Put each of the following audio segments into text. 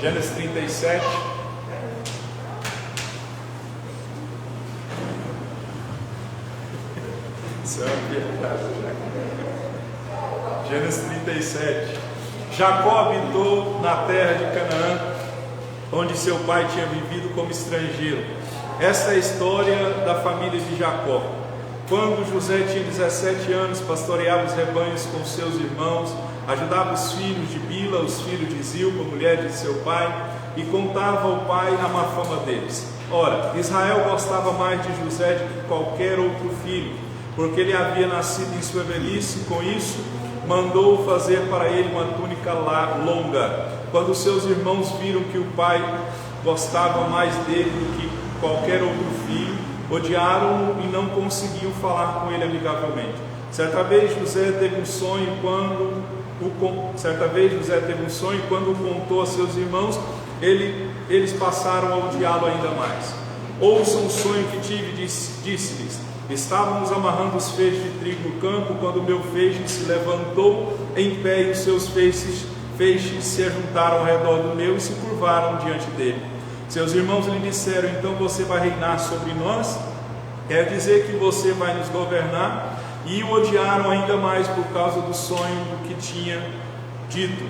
Gênesis 37. Isso é uma piada. Gênesis 37. Jacó habitou na terra de Canaã, onde seu pai tinha vivido como estrangeiro. Esta é a história da família de Jacó. Quando José tinha 17 anos, pastoreava os rebanhos com seus irmãos, ajudava os filhos de Bila, os filhos de Zilpa, mulher de seu pai, e contava ao pai a má fama deles. Ora, Israel gostava mais de José do que qualquer outro filho, porque ele havia nascido em sua velhice, e com isso mandou fazer para ele uma túnica longa. Quando seus irmãos viram que o pai gostava mais dele do que qualquer outro filho, odiaram-o e não conseguiam falar com ele amigavelmente. Certa vez José teve um sonho quando contou a seus irmãos, eles passaram a odiá-lo ainda mais. Ouçam o sonho que tive, disse-lhes: estávamos amarrando os feixes de trigo no campo, quando o meu feixe se levantou em pé e os seus feixes se ajuntaram ao redor do meu e se curvaram diante dele. Seus irmãos lhe disseram: então você vai reinar sobre nós? Quer dizer que você vai nos governar? E o odiaram ainda mais por causa do sonho do que tinha dito.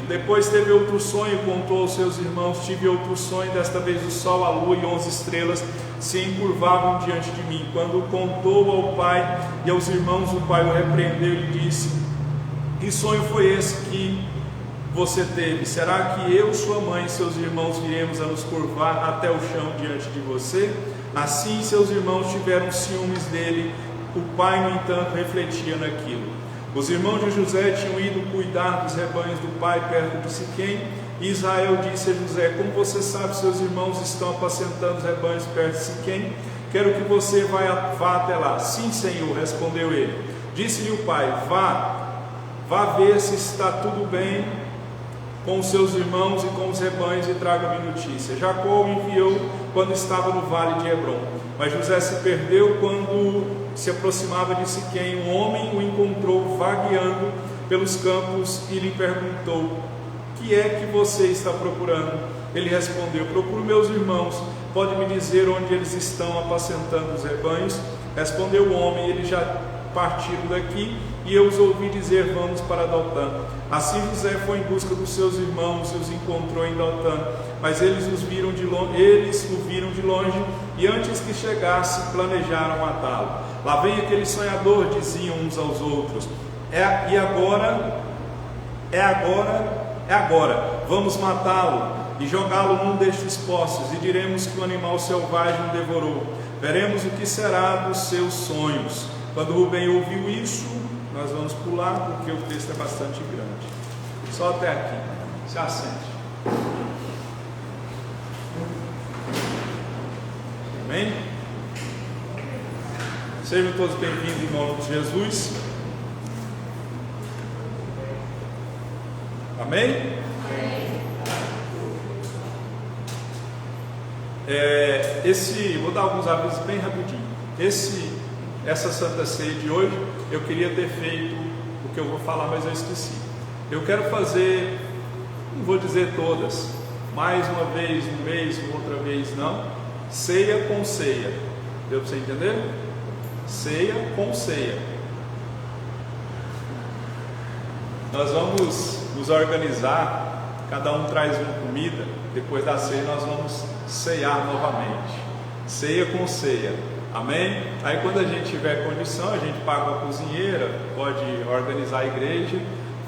Depois teve outro sonho, contou aos seus irmãos: tive outro sonho, desta vez o sol, a lua e 11 estrelas se encurvavam diante de mim. Quando contou ao pai e aos irmãos, o pai o repreendeu e disse: que sonho foi esse que você teve? Será que eu, sua mãe e seus irmãos viremos a nos curvar até o chão diante de você? Assim seus irmãos tiveram ciúmes dele. O pai, no entanto, refletia naquilo. Os irmãos de José tinham ido cuidar dos rebanhos do pai perto de Siquém, e Israel disse a José: como você sabe, seus irmãos estão apacentando os rebanhos perto de Siquém, quero que você vá até lá. Sim, Senhor, respondeu ele. Disse-lhe o pai: vá ver se está tudo bem com os seus irmãos e com os rebanhos e traga-me notícia. Jacó o enviou quando estava no vale de Hebrom, mas José se perdeu. Quando se aproximava de Siquém, um homem o encontrou vagueando pelos campos e lhe perguntou: que é que você está procurando? Ele respondeu: procuro meus irmãos, pode me dizer onde eles estão apacentando os rebanhos? Respondeu o homem: eles já partiram daqui e eu os ouvi dizer: vamos para Dotã. Assim José foi em busca dos seus irmãos e os encontrou em Dotã, mas eles o viram de longe e antes que chegasse planejaram matá-lo. Lá vem aquele sonhador, diziam uns aos outros. É agora, vamos matá-lo e jogá-lo num destes poços, e diremos que o animal selvagem o devorou. Veremos o que será dos seus sonhos. Quando Rubem ouviu isso, nós vamos pular porque o texto é bastante grande. Só até aqui. Se assente. Amém? Sejam todos bem-vindos em nome de Jesus. Amém? Vou dar alguns avisos bem rapidinho. Essa Santa Ceia de hoje, eu queria ter feito o que eu vou falar, mas eu esqueci. Eu quero fazer, não vou dizer todas, mais uma vez no mês, outra vez não, ceia com ceia. Deu para você entender? Ceia com ceia. Nós vamos nos organizar, cada um traz uma comida, depois da ceia nós vamos ceiar novamente. Ceia com ceia. Amém? Aí quando a gente tiver condição, a gente paga uma cozinheira, pode organizar a igreja,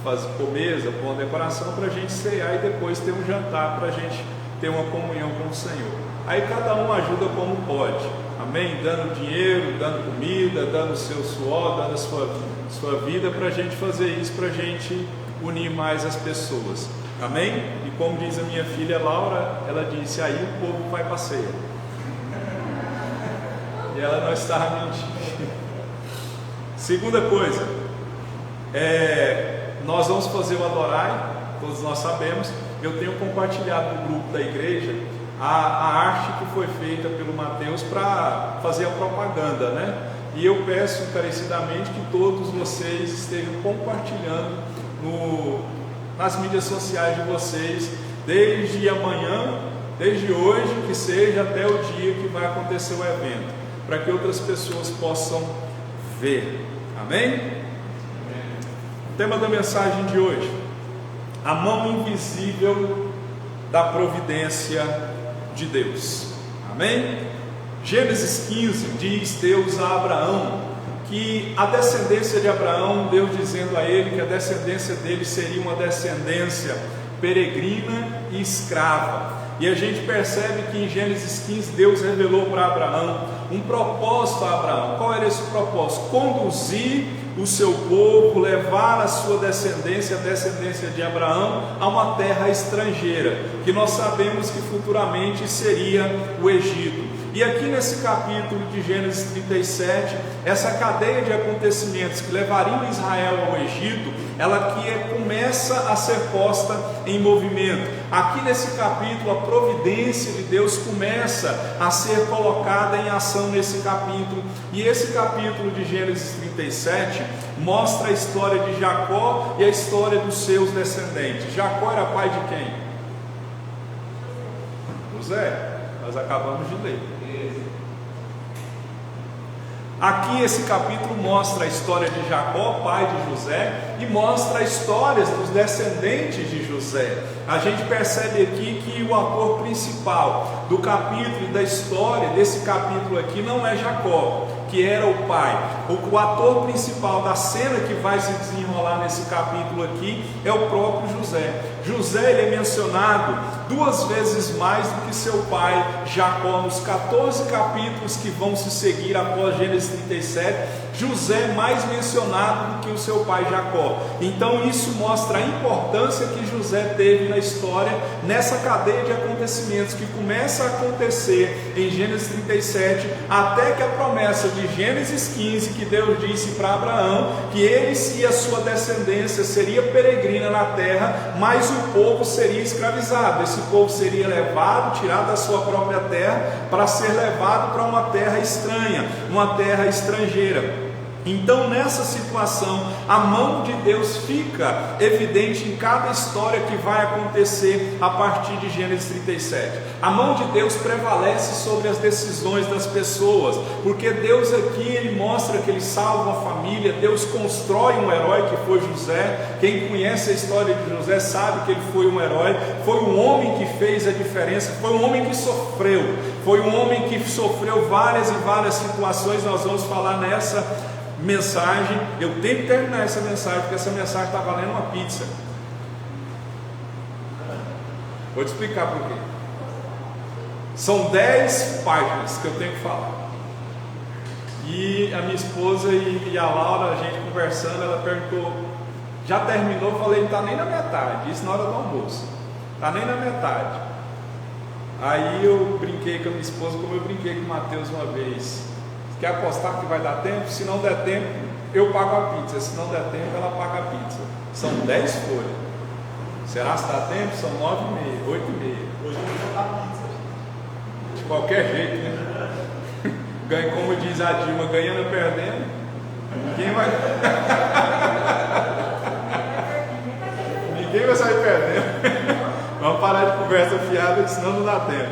pôr mesa, pôr uma decoração para a gente ceiar e depois ter um jantar para a gente ter uma comunhão com o Senhor. Aí cada um ajuda como pode. Amém? Dando dinheiro, dando comida, dando o seu suor, dando a sua vida para a gente fazer isso, para a gente unir mais as pessoas. Amém? E como diz a minha filha Laura, ela disse: aí o povo vai para a ceia. E ela não estava mentindo. Segunda coisa, nós vamos fazer o Adorai, todos nós sabemos. Eu tenho compartilhado no grupo da igreja a arte que foi feita pelo Mateus para fazer a propaganda, né? E eu peço encarecidamente que todos vocês estejam compartilhando nas mídias sociais de vocês desde amanhã, desde hoje, que seja até o dia que vai acontecer o evento, para que outras pessoas possam ver. Amém? O tema da mensagem de hoje: a mão invisível da providência de Deus. Amém? Gênesis 15 diz Deus a Abraão que a descendência de Abraão, Deus dizendo a ele que a descendência dele seria uma descendência peregrina e escrava. E a gente percebe que em Gênesis 15 Deus revelou para Abraão um propósito a Abraão. Qual era esse propósito? Conduzir o seu povo, levar a sua descendência, a descendência de Abraão, a uma terra estrangeira, que nós sabemos que futuramente seria o Egito. E aqui nesse capítulo de Gênesis 37, essa cadeia de acontecimentos que levariam Israel ao Egito, ela aqui começa a ser posta em movimento. Aqui nesse capítulo, a providência de Deus começa a ser colocada em ação nesse capítulo. E esse capítulo de Gênesis 37 mostra a história de Jacó e a história dos seus descendentes. Jacó era pai de quem? José. Nós acabamos de ler. Aqui esse capítulo mostra a história de Jacó, pai de José, e mostra as histórias dos descendentes de José. A gente percebe aqui que o ator principal do capítulo e da história desse capítulo aqui não é Jacó, que era o pai. O ator principal da cena que vai se desenrolar nesse capítulo aqui é o próprio José. José, ele é mencionado 2 vezes mais do que seu pai Jacó. Nos 14 capítulos que vão se seguir após Gênesis 37, José é mais mencionado do que o seu pai Jacó. Então isso mostra a importância que José teve na história, nessa cadeia de acontecimentos que começa a acontecer em Gênesis 37, até que a promessa de Gênesis 15, que Deus disse para Abraão que ele e a sua descendência seria peregrina na terra, mas o povo seria escravizado. Esse povo seria levado, tirado da sua própria terra, para ser levado para uma terra estranha, uma terra estrangeira. Então nessa situação, a mão de Deus fica evidente em cada história que vai acontecer a partir de Gênesis 37. A mão de Deus prevalece sobre as decisões das pessoas, porque Deus aqui, ele mostra que ele salva a família. Deus constrói um herói que foi José. Quem conhece a história de José sabe que ele foi um herói, foi um homem que fez a diferença, foi um homem que sofreu, foi um homem que sofreu várias e várias situações. Nós vamos falar nessa mensagem. Eu tenho que terminar essa mensagem, porque essa mensagem está valendo uma pizza. Vou te explicar por quê. São 10 páginas que eu tenho que falar. E a minha esposa e a Laura, a gente conversando, ela perguntou: já terminou? Eu falei: não está nem na metade. Isso na hora do almoço. Está nem na metade. Aí eu brinquei com a minha esposa, como eu brinquei com o Mateus uma vez: quer apostar que vai dar tempo? Se não der tempo, eu pago a pizza. Se não der tempo, ela paga a pizza. São 10 folhas. Será que dá tempo? São 9h30, 8h30. Hoje não dá pizza. De qualquer jeito, né? Ganha, como diz a Dilma, ganhando ou perdendo, ninguém vai ninguém vai sair perdendo. Vamos parar de conversa fiada, senão não dá tempo.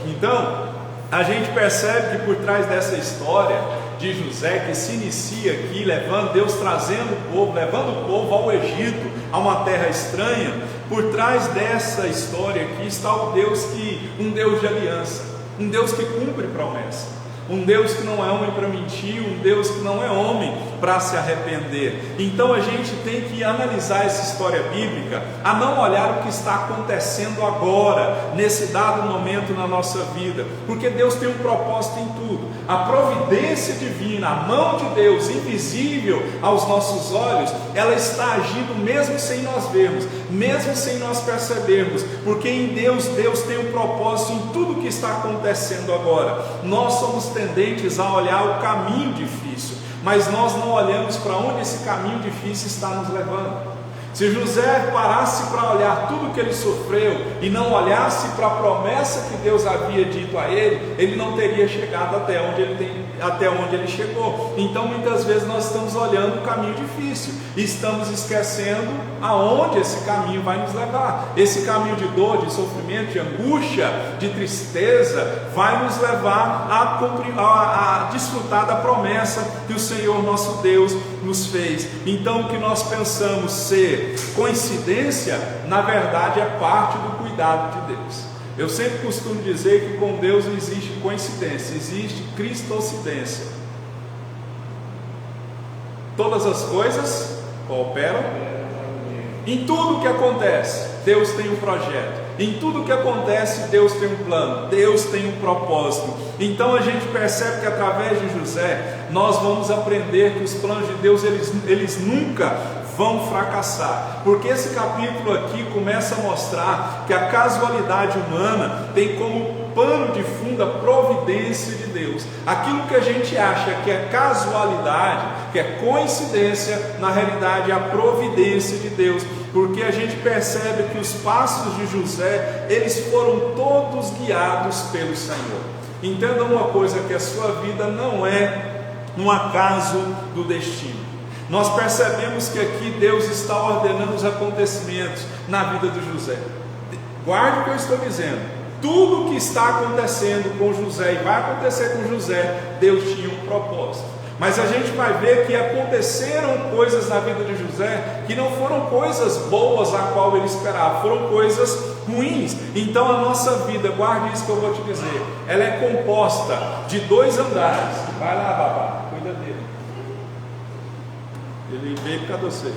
Então, a gente percebe que por trás dessa história de José, que se inicia aqui, levando Deus, trazendo o povo, levando o povo ao Egito, a uma terra estranha, por trás dessa história aqui está um Deus de aliança, um Deus que cumpre promessa, um Deus que não é homem para mentir, um Deus que não é homem para se arrepender. Então a gente tem que analisar essa história bíblica, a não olhar o que está acontecendo agora, nesse dado momento na nossa vida, porque Deus tem um propósito em tudo. A providência divina, a mão de Deus, invisível aos nossos olhos, ela está agindo mesmo sem nós vermos, mesmo sem nós percebermos, porque em Deus tem um propósito em tudo que está acontecendo agora. Nós somos tendentes a olhar o caminho difícil, mas nós não olhamos para onde esse caminho difícil está nos levando. Se José parasse para olhar tudo que ele sofreu e não olhasse para a promessa que Deus havia dito a ele, ele não teria chegado até onde ele até onde ele chegou. Então muitas vezes nós estamos olhando o caminho difícil e estamos esquecendo aonde esse caminho vai nos levar. Esse caminho de dor, de sofrimento, de angústia, de tristeza vai nos levar a desfrutar da promessa que o Senhor nosso Deus nos fez. Então o que nós pensamos ser coincidência, na verdade é parte do cuidado de Deus. Eu sempre costumo dizer que com Deus não existe coincidência, existe cristocidência. Todas as coisas cooperam. Em tudo que acontece, Deus tem um projeto. Em tudo que acontece, Deus tem um plano, Deus tem um propósito. Então a gente percebe que através de José, nós vamos aprender que os planos de Deus, eles nunca vão fracassar, porque esse capítulo aqui começa a mostrar que a casualidade humana tem como pano de fundo a providência de Deus. Aquilo que a gente acha que é casualidade, que é coincidência, na realidade é a providência de Deus, porque a gente percebe que os passos de José, eles foram todos guiados pelo Senhor. Entenda uma coisa, que a sua vida não é um acaso do destino. Nós percebemos que aqui Deus está ordenando os acontecimentos na vida de José. Guarde o que eu estou dizendo. Tudo que está acontecendo com José e vai acontecer com José, Deus tinha um propósito. Mas a gente vai ver que aconteceram coisas na vida de José que não foram coisas boas a qual ele esperava, foram coisas ruins. Então a nossa vida, guarde isso que eu vou te dizer, ela é composta de 2 andares. Vai lá, babá, cuida dele. Ele veio por causa de você.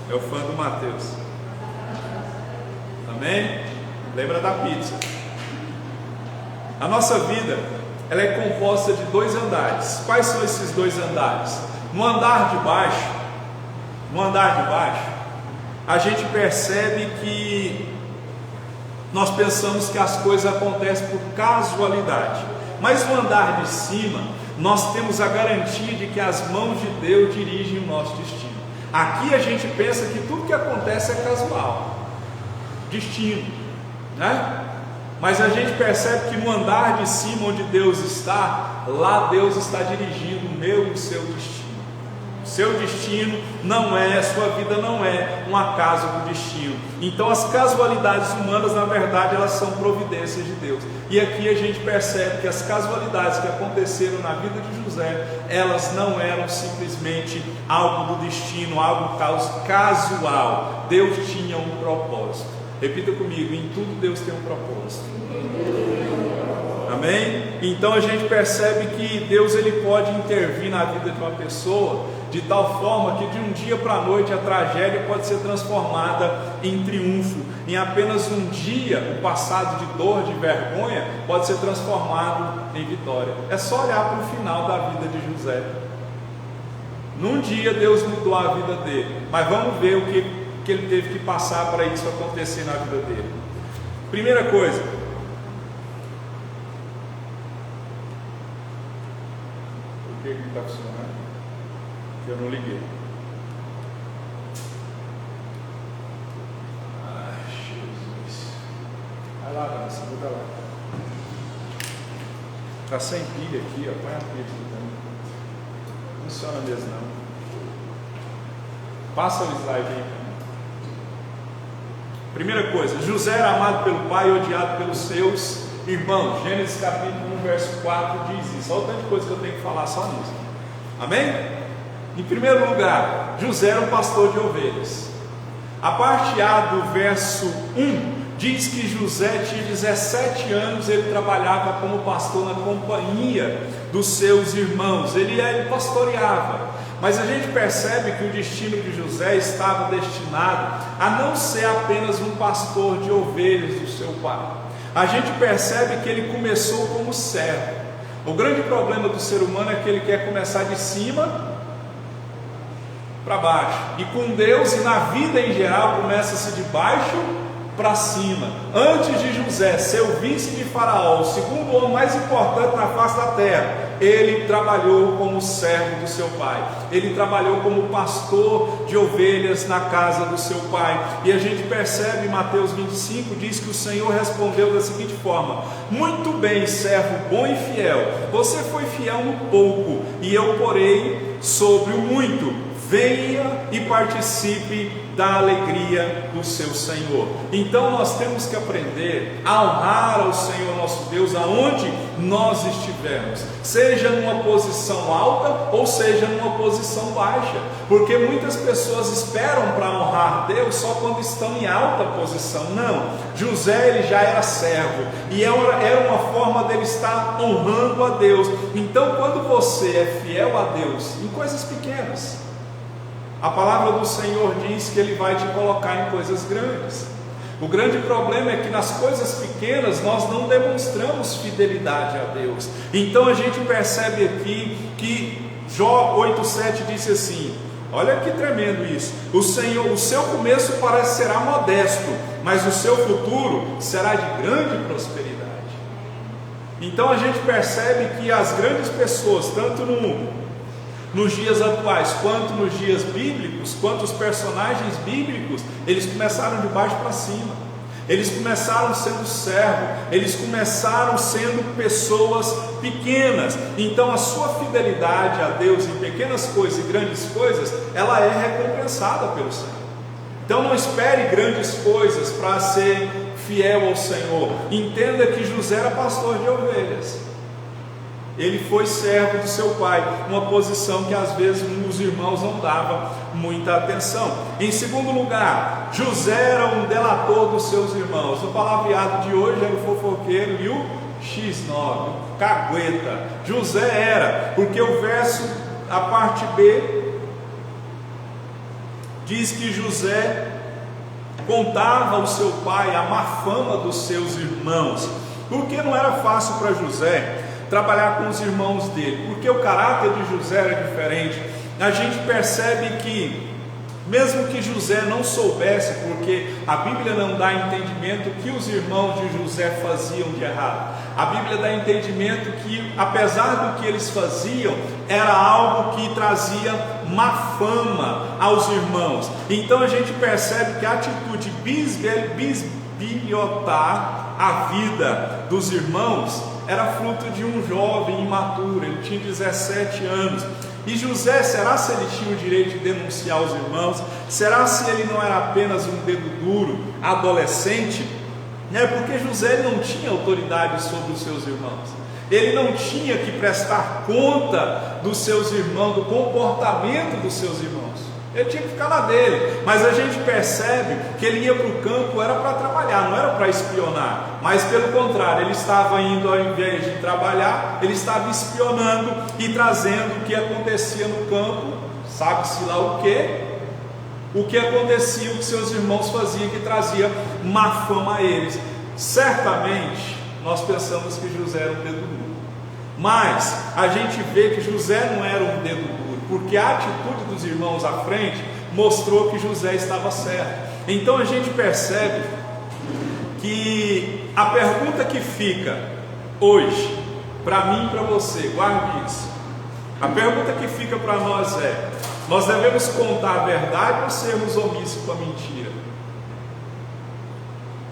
É o fã do Mateus. Amém? Lembra da pizza. A nossa vida, ela é composta de 2 andares. Quais são esses 2 andares? No andar de baixo, a gente percebe que nós pensamos que as coisas acontecem por casualidade. Mas no andar de cima, nós temos a garantia de que as mãos de Deus dirigem o nosso destino. Aqui a gente pensa que tudo que acontece é casual, destino, né? Mas a gente percebe que no andar de cima, onde Deus está, lá Deus está dirigindo o meu e o seu destino. O seu destino não é, a sua vida não é um acaso do destino. Então as casualidades humanas, na verdade, elas são providências de Deus. E aqui a gente percebe que as casualidades que aconteceram na vida de José, elas não eram simplesmente algo do destino, algo casual. Deus tinha um propósito. Repita comigo: em tudo Deus tem um propósito. Amém? Então a gente percebe que Deus, ele pode intervir na vida de uma pessoa de tal forma que de um dia para a noite a tragédia pode ser transformada em triunfo. Em apenas um dia, o passado de dor, de vergonha, pode ser transformado em vitória. É só olhar para o final da vida de José. Num dia Deus mudou a vida dele, mas vamos ver o que ele teve que passar para isso acontecer na vida dele. Primeira coisa, por que está funcionando? Eu não liguei. Ai, Jesus. Vai lá, Vanessa, muda lá. Está sem pilha aqui, ó. Põe a pilha aqui também. Não funciona mesmo não. Passa o slide aí. Primeira coisa, José era amado pelo pai e odiado pelos seus irmãos. Gênesis capítulo 1, verso 4 diz isso. Olha o tanto de coisa que eu tenho que falar só nisso. Amém? Em primeiro lugar, José era um pastor de ovelhas. A parte A do verso 1 diz que José tinha 17 anos, ele trabalhava como pastor na companhia dos seus irmãos, ele pastoreava. Mas a gente percebe que o destino de José estava destinado a não ser apenas um pastor de ovelhas do seu pai. A gente percebe que ele começou como servo. O grande problema do ser humano é que ele quer começar de cima para baixo, e com Deus e na vida em geral começa-se de baixo para cima. Antes de José ser o vice de Faraó, o segundo homem mais importante na face da terra, ele trabalhou como servo do seu pai, ele trabalhou como pastor de ovelhas na casa do seu pai. E a gente percebe em Mateus 25, diz que o Senhor respondeu da seguinte forma: muito bem, servo bom e fiel, você foi fiel no pouco, e eu porei sobre o muito, venha e participe da alegria do seu Senhor. Então nós temos que aprender a honrar ao Senhor nosso Deus aonde nós estivermos, seja numa posição alta ou seja numa posição baixa, porque muitas pessoas esperam para honrar Deus só quando estão em alta posição. Não, José ele já era servo, e era uma forma dele estar honrando a Deus. Então quando você é fiel a Deus em coisas pequenas, a palavra do Senhor diz que Ele vai te colocar em coisas grandes. O grande problema é que nas coisas pequenas nós não demonstramos fidelidade a Deus. Então a gente percebe aqui que Jó 8,7 disse assim: olha que tremendo isso, o seu começo parece será modesto, mas o seu futuro será de grande prosperidade. Então a gente percebe que as grandes pessoas, tanto nos dias atuais, quanto nos dias bíblicos, quanto os personagens bíblicos, eles começaram de baixo para cima, eles começaram sendo servos, eles começaram sendo pessoas pequenas. Então a sua fidelidade a Deus em pequenas coisas e grandes coisas, ela é recompensada pelo Senhor. Então não espere grandes coisas para ser fiel ao Senhor. Entenda que José era pastor de ovelhas, ele foi servo do seu pai, uma posição que às vezes os irmãos não davam muita atenção. Em segundo lugar, José era um delator dos seus irmãos. O palavreado de hoje era o fofoqueiro e o X9, o cagueta. José era, porque o verso, a parte B, diz que José contava ao seu pai a má fama dos seus irmãos, porque não era fácil para José trabalhar com os irmãos dele, porque o caráter de José era diferente. A gente percebe que mesmo que José não soubesse, porque a Bíblia não dá entendimento que os irmãos de José faziam de errado, a Bíblia dá entendimento que apesar do que eles faziam, era algo que trazia má fama aos irmãos. Então a gente percebe que a atitude bisbilhotar a vida dos irmãos era fruto de um jovem imaturo. Ele tinha 17 anos. E José, será se ele tinha o direito de denunciar os irmãos? Será se ele não era apenas um dedo duro, adolescente? Porque José não tinha autoridade sobre os seus irmãos. Ele não tinha que prestar conta dos seus irmãos, do comportamento dos seus irmãos. Ele tinha que ficar na dele. Mas a gente percebe que ele ia para o campo, era para trabalhar, não era para espionar. Mas pelo contrário, ele estava indo, ao invés de trabalhar, ele estava espionando e trazendo o que acontecia no campo, sabe-se lá o que acontecia, o que seus irmãos faziam, que trazia má fama a eles. Certamente nós pensamos que José era um dedo duro, mas a gente vê que José não era um dedo duro, porque a atitude dos irmãos à frente mostrou que José estava certo. Então a gente percebe que a pergunta que fica hoje, para mim e para você, guarde isso, a pergunta que fica para nós é: nós devemos contar a verdade ou sermos omissos com a mentira?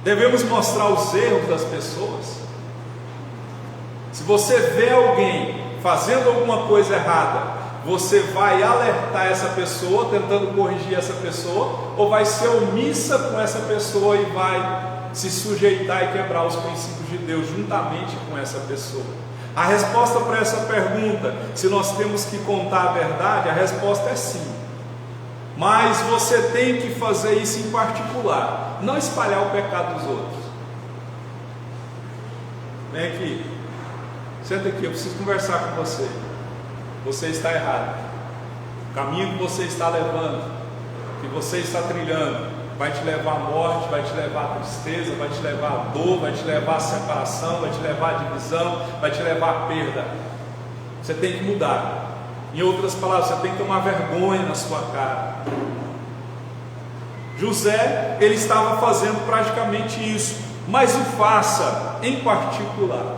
Devemos mostrar os erros das pessoas? Se você vê alguém fazendo alguma coisa errada, você vai alertar essa pessoa, tentando corrigir essa pessoa, ou vai ser omissa com essa pessoa e vai se sujeitar e quebrar os princípios de Deus juntamente com essa pessoa? A resposta para essa pergunta, se nós temos que contar a verdade, a resposta é sim. Mas você tem que fazer isso em particular, não espalhar o pecado dos outros. Vem aqui, senta aqui, eu preciso conversar com você. Você está errado. O caminho que você está levando, que você está trilhando, vai te levar à morte, vai te levar à tristeza, vai te levar à dor, vai te levar à separação, vai te levar à divisão, vai te levar à perda. Você tem que mudar. Em outras palavras, você tem que tomar vergonha na sua cara. José, ele estava fazendo praticamente isso, mas o faça em particular.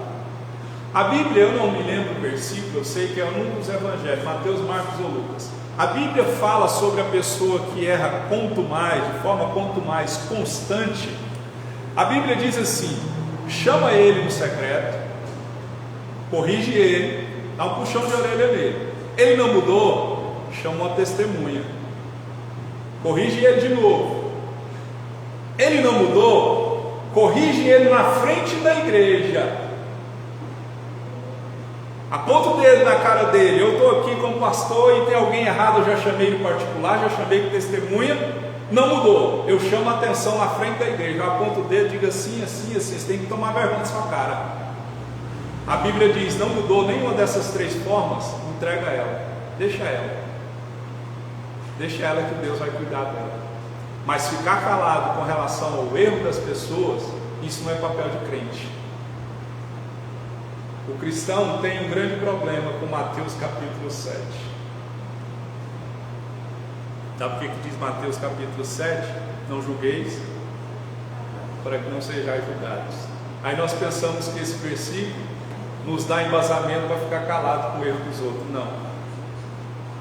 A Bíblia, eu não me lembro o versículo, eu sei que é um dos evangelhos, Mateus, Marcos ou Lucas. A Bíblia fala sobre a pessoa que erra de forma quanto mais constante. A Bíblia diz assim: chama ele no secreto, corrige ele, dá um puxão de orelha nele. Ele não mudou, chama uma testemunha, corrige ele de novo. Ele não mudou, corrige ele na frente da igreja, aponta o dedo na cara dele. Eu estou aqui como pastor e tem alguém errado, eu já chamei no particular, já chamei com testemunha, não mudou, eu chamo a atenção na frente da igreja, eu aponto o dedo, digo assim, assim, assim, você tem que tomar vergonha da sua cara. A Bíblia diz: não mudou nenhuma dessas três formas, entrega ela, deixa ela que Deus vai cuidar dela. Mas ficar calado com relação ao erro das pessoas, isso não é papel de crente. O cristão tem um grande problema com Mateus capítulo 7. Sabe o que diz Mateus capítulo 7? Não julgueis, para que não sejais julgados. Aí nós pensamos que esse versículo nos dá embasamento para ficar calado com o erro dos outros. Não.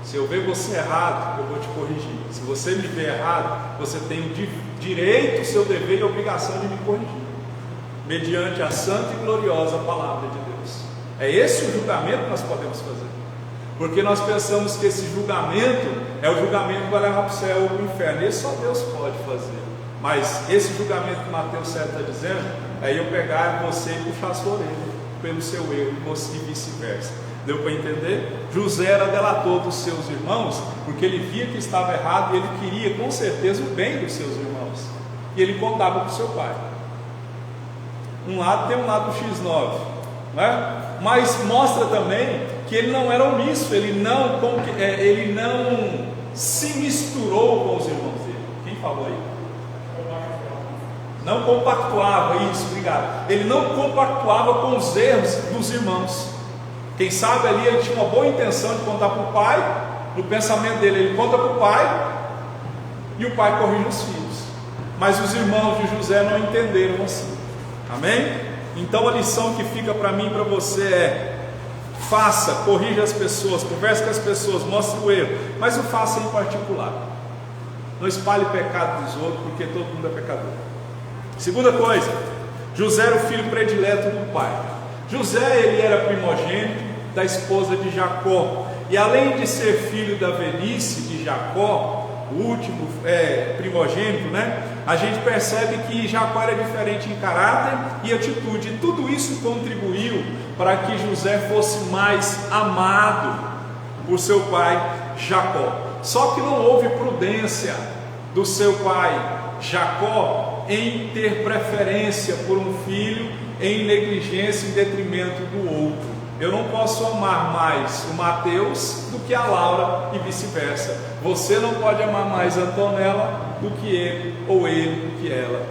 Se eu ver você errado, eu vou te corrigir. Se você me ver errado, você tem o direito, o seu dever e a obrigação de me corrigir, mediante a santa e gloriosa palavra de Deus. É esse o julgamento que nós podemos fazer, porque nós pensamos que esse julgamento é o julgamento que vai levar para o céu ou para o inferno. Esse só Deus pode fazer. Mas esse julgamento que Mateus 7 está dizendo, é eu pegar você e puxar a sua orelha pelo seu erro e vice-versa. Deu para entender? José era delator dos seus irmãos, porque ele via que estava errado e ele queria com certeza o bem dos seus irmãos, e ele contava para o seu pai. Um lado tem um lado do X9, né? Mas mostra também que ele não era omisso, ele não se misturou com os irmãos dele. Quem falou aí? Não compactuava, isso, obrigado. Ele não compactuava com os erros dos irmãos. Quem sabe ali ele tinha uma boa intenção de contar para o pai, no pensamento dele ele conta para o pai, e o pai corrige os filhos. Mas os irmãos de José não entenderam assim. Amém? Então a lição que fica para mim e para você é: faça, corrija as pessoas, converse com as pessoas, mostre o erro, mas o faça em particular. Não espalhe pecado dos outros, porque todo mundo é pecador. Segunda coisa, José era o filho predileto do pai. José, ele era primogênito da esposa de Jacó, e além de ser filho da velhice de Jacó, o último primogênito, né? A gente percebe que Jacó era diferente em caráter e atitude, e tudo isso contribuiu para que José fosse mais amado por seu pai Jacó. Só que não houve prudência do seu pai Jacó em ter preferência por um filho em negligência em detrimento do outro. Eu não posso amar mais o Mateus do que a Laura e vice-versa. Você não pode amar mais a Antonella do que ele, ou ele do que ela.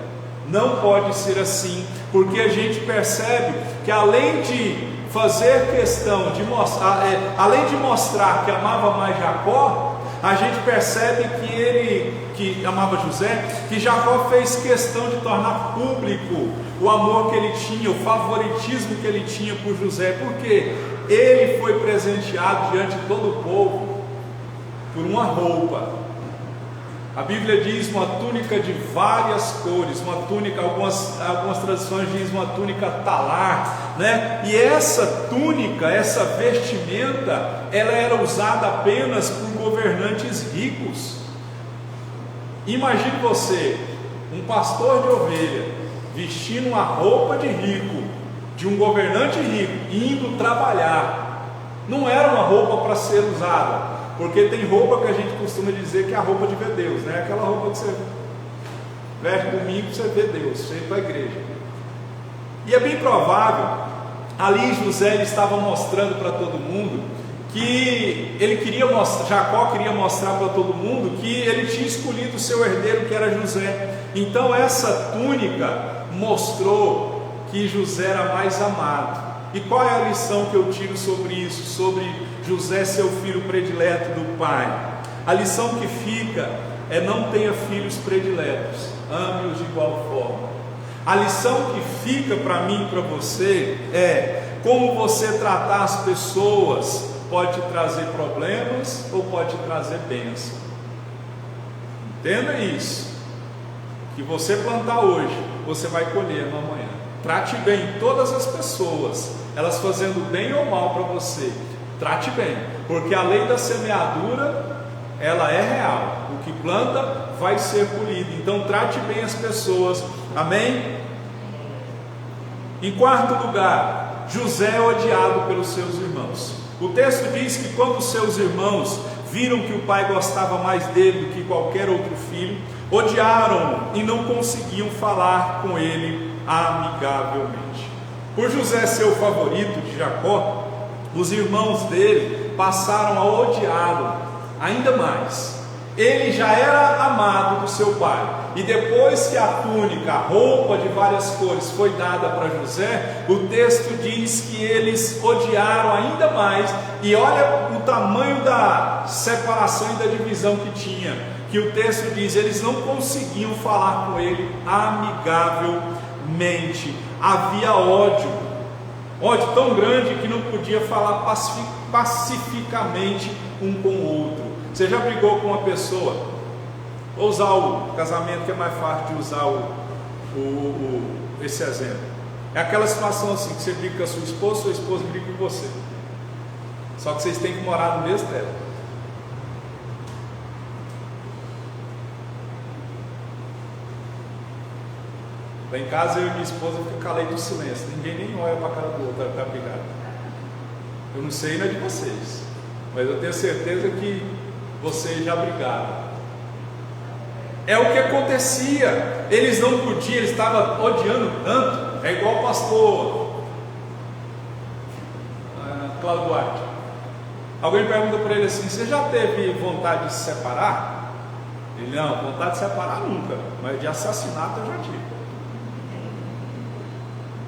Não pode ser assim, porque a gente percebe que além de fazer questão de mostrar, além de mostrar que amava mais Jacó, a gente percebe que ele, que amava José, que Jacó fez questão de tornar público o amor que ele tinha, o favoritismo que ele tinha por José, porque ele foi presenteado diante de todo o povo por uma roupa. A Bíblia diz uma túnica de várias cores, uma túnica, algumas traduções dizem uma túnica talar, né? E essa túnica, essa vestimenta, ela era usada apenas por governantes ricos. Imagine você, um pastor de ovelha, vestindo uma roupa de rico, de um governante rico, indo trabalhar. Não era uma roupa para ser usada, porque tem roupa que a gente costuma dizer que é a roupa de ver Deus, né? Aquela roupa que você veste domingo, você vê Deus, você ir para a igreja. E é bem provável, ali José ele estava mostrando para todo mundo que ele queria mostrar, Jacó queria mostrar para todo mundo que ele tinha escolhido o seu herdeiro, que era José. Então essa túnica mostrou que José era mais amado. E qual é a lição que eu tiro sobre isso, sobre José ser o filho predileto do pai? A lição que fica é: não tenha filhos prediletos, ame-os de igual forma. A lição que fica para mim e para você é: como você tratar as pessoas pode te trazer problemas ou pode te trazer bênção. Entenda isso. O que você plantar hoje, você vai colher no amanhã. Trate bem todas as pessoas, elas fazendo bem ou mal para você. Trate bem, porque a lei da semeadura, ela é real. O que planta vai ser colhido. Então trate bem as pessoas. Amém? Em quarto lugar, José é odiado pelos seus irmãos. O texto diz que quando seus irmãos viram que o pai gostava mais dele do que qualquer outro filho, odiaram-no e não conseguiam falar com ele amigavelmente. Por José ser o favorito de Jacó, os irmãos dele passaram a odiá-lo ainda mais. Ele já era amado do seu pai, e depois que a túnica, a roupa de várias cores foi dada para José, o texto diz que eles odiaram ainda mais. E olha o tamanho da separação e da divisão que tinha, que o texto diz, eles não conseguiam falar com ele amigavelmente. Havia ódio tão grande que não podia falar pacificamente um com o outro. Você já brigou com uma pessoa? Vou usar o casamento, que é mais fácil de usar esse exemplo. É aquela situação assim, que você briga com a sua esposa briga com você, só que vocês têm que morar no mesmo teto. Lá em casa eu e minha esposa ficam calei do silêncio, ninguém nem olha para a cara do outro para brigar. Eu não sei ainda de vocês, mas eu tenho certeza que vocês já brigaram. É o que acontecia. Eles não podiam, eles estavam odiando tanto. É igual o pastor Cláudio Duarte. Alguém pergunta para ele assim: você já teve vontade de se separar? Ele: não, vontade de separar nunca, mas de assassinato eu já tive.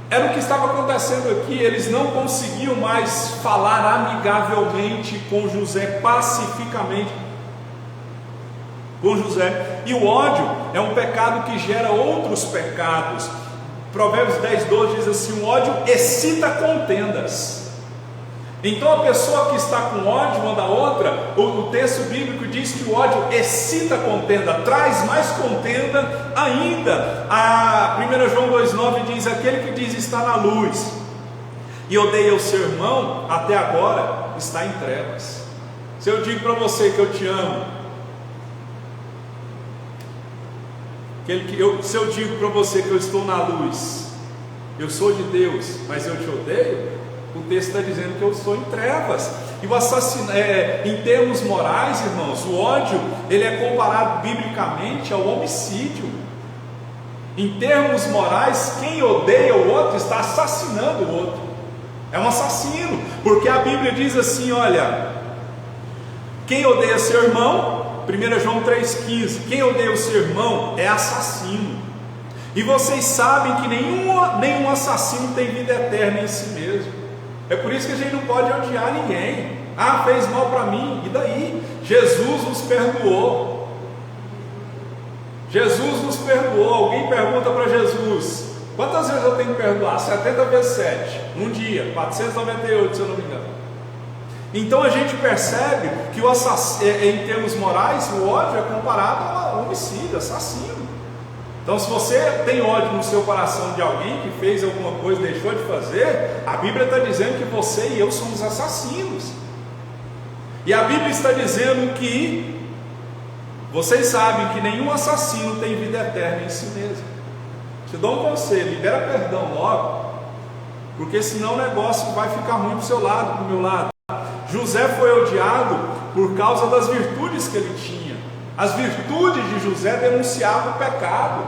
Era o que estava acontecendo aqui. Eles não conseguiam mais falar amigavelmente com José, pacificamente com José. E o ódio é um pecado que gera outros pecados. Provérbios 10:12 diz assim: o ódio excita contendas. Então a pessoa que está com ódio uma da outra, o texto bíblico diz que o ódio excita contenda, traz mais contenda ainda. A 1 João 2,9 diz: aquele que diz está na luz e odeia o seu irmão, até agora está em trevas. Se eu digo para você que eu te amo, se eu digo para você que eu estou na luz, eu sou de Deus, mas eu te odeio, o texto está dizendo que eu estou em trevas. E o assassinato, em termos morais, irmãos, o ódio, ele é comparado biblicamente ao homicídio. Em termos morais, quem odeia o outro está assassinando o outro, é um assassino, porque a Bíblia diz assim: olha, quem odeia seu irmão, 1 João 3,15, quem odeia o seu irmão é assassino. E vocês sabem que nenhum assassino tem vida eterna em si mesmo. É por isso que a gente não pode odiar ninguém. Ah, fez mal para mim, e daí? Jesus nos perdoou. Jesus nos perdoou. Alguém pergunta para Jesus: quantas vezes eu tenho que perdoar? 70 vezes 7, num dia, 498, se eu não me engano. Então a gente percebe que em termos morais, o ódio é comparado a homicídio, assassino. Então, se você tem ódio no seu coração de alguém que fez alguma coisa, deixou de fazer, a Bíblia está dizendo que você e eu somos assassinos. E a Bíblia está dizendo que vocês sabem que nenhum assassino tem vida eterna em si mesmo. Te dou um conselho: libera perdão logo, porque senão o negócio vai ficar ruim para o seu lado, para o meu lado. José foi odiado por causa das virtudes que ele tinha. As virtudes de José denunciavam o pecado.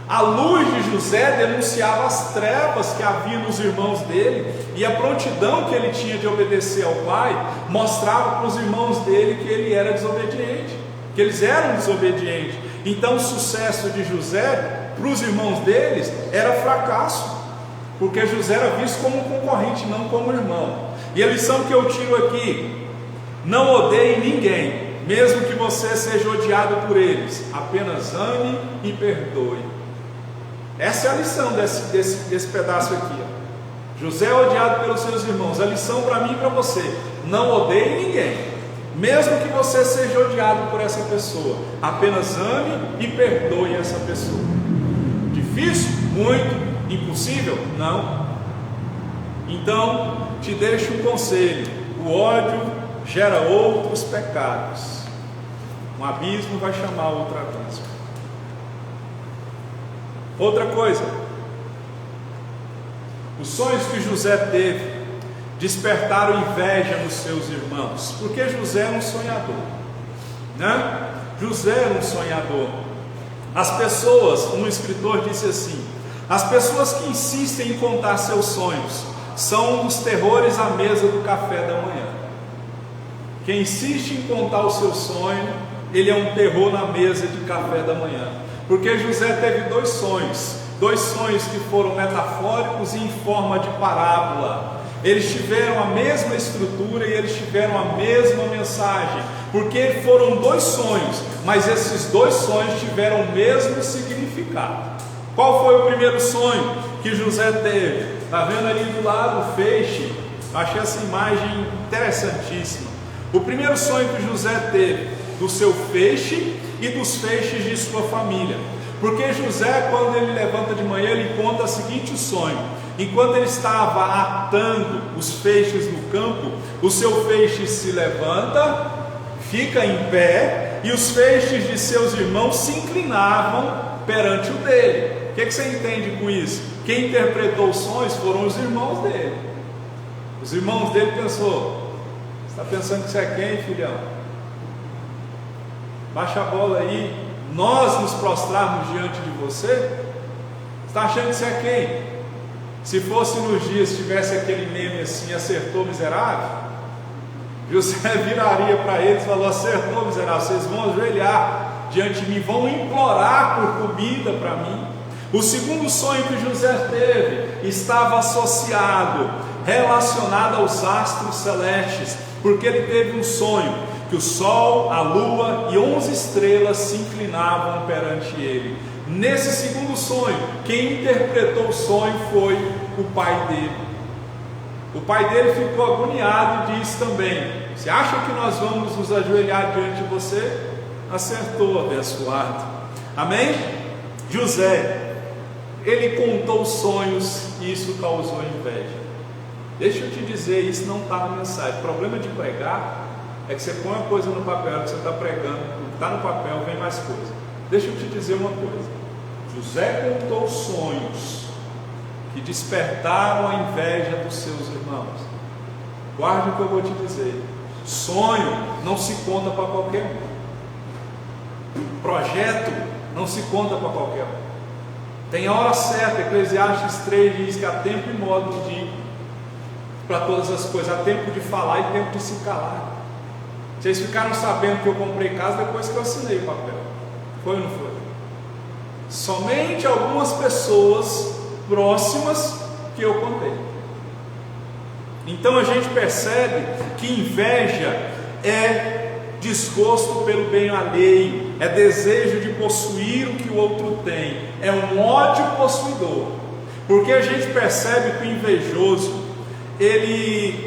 A luz de José denunciava as trevas que havia nos irmãos dele, e a prontidão que ele tinha de obedecer ao pai mostrava para os irmãos dele que ele era desobediente, que eles eram desobedientes. Então o sucesso de José para os irmãos deles era fracasso, porque José era visto como um concorrente, não como irmão. E a lição que eu tiro aqui: não odeie ninguém, mesmo que você seja odiado por eles, apenas ame e perdoe. Essa é a lição desse pedaço aqui. José é odiado pelos seus irmãos. A lição para mim e para você: não odeie ninguém, mesmo que você seja odiado por essa pessoa. Apenas ame e perdoe essa pessoa. Difícil? Muito. Impossível? Não. Então, te deixo um conselho: o ódio gera outros pecados. Um abismo vai chamar outro abismo. Outra coisa, os sonhos que José teve despertaram inveja nos seus irmãos, porque José era um sonhador, né? José era um sonhador. As pessoas, um escritor disse assim: as pessoas que insistem em contar seus sonhos são os terrores à mesa do café da manhã. Quem insiste em contar o seu sonho, ele é um terror na mesa de café da manhã. Porque José teve dois sonhos que foram metafóricos e em forma de parábola. Eles tiveram a mesma estrutura e eles tiveram a mesma mensagem, porque foram dois sonhos, mas esses dois sonhos tiveram o mesmo significado. Qual foi o primeiro sonho que José teve? Está vendo ali do lado o feixe? Achei essa imagem interessantíssima. O primeiro sonho que José teve do seu feixe e dos feixes de sua família. Porque José, quando ele levanta de manhã, ele conta o seguinte sonho: enquanto ele estava atando os feixes no campo, o seu feixe se levanta, fica em pé, e os feixes de seus irmãos se inclinavam perante o dele. O que você entende com isso? Quem interpretou os sonhos foram os irmãos dele. Os irmãos dele pensou: você está pensando que você é quem, filhão? Baixa a bola aí, nós nos prostrarmos diante de você? Você está achando que você é quem? Se fosse nos dias, tivesse aquele meme assim: acertou, miserável, José viraria para eles e falou: acertou, miserável, vocês vão ajoelhar diante de mim, vão implorar por comida para mim. O segundo sonho que José teve estava associado, relacionado aos astros celestes, porque ele teve um sonho que o sol, a lua e 11 estrelas se inclinavam perante ele. Nesse segundo sonho, quem interpretou o sonho foi o pai dele. O pai dele ficou agoniado e disse também: você acha que nós vamos nos ajoelhar diante de você? Acertou, abençoado. Amém? José, ele contou sonhos e isso causou inveja. Deixa eu te dizer, isso não está na mensagem. O problema de pregar é que você põe uma coisa no papel que você está pregando, o que está no papel vem mais coisa. Deixa eu te dizer uma coisa: José contou sonhos que despertaram a inveja dos seus irmãos. Guarde o que eu vou te dizer: sonho não se conta para qualquer um, projeto não se conta para qualquer um. Tem a hora certa. Eclesiastes 3 diz que há tempo e modo para todas as coisas, há tempo de falar e tempo de se calar. Vocês ficaram sabendo que eu comprei casa depois que eu assinei o papel, foi ou não foi? Somente algumas pessoas próximas que eu contei. Então a gente percebe que inveja é desgosto pelo bem alheio, é desejo de possuir o que o outro tem, é um ódio possuidor. Porque a gente percebe que o invejoso, ele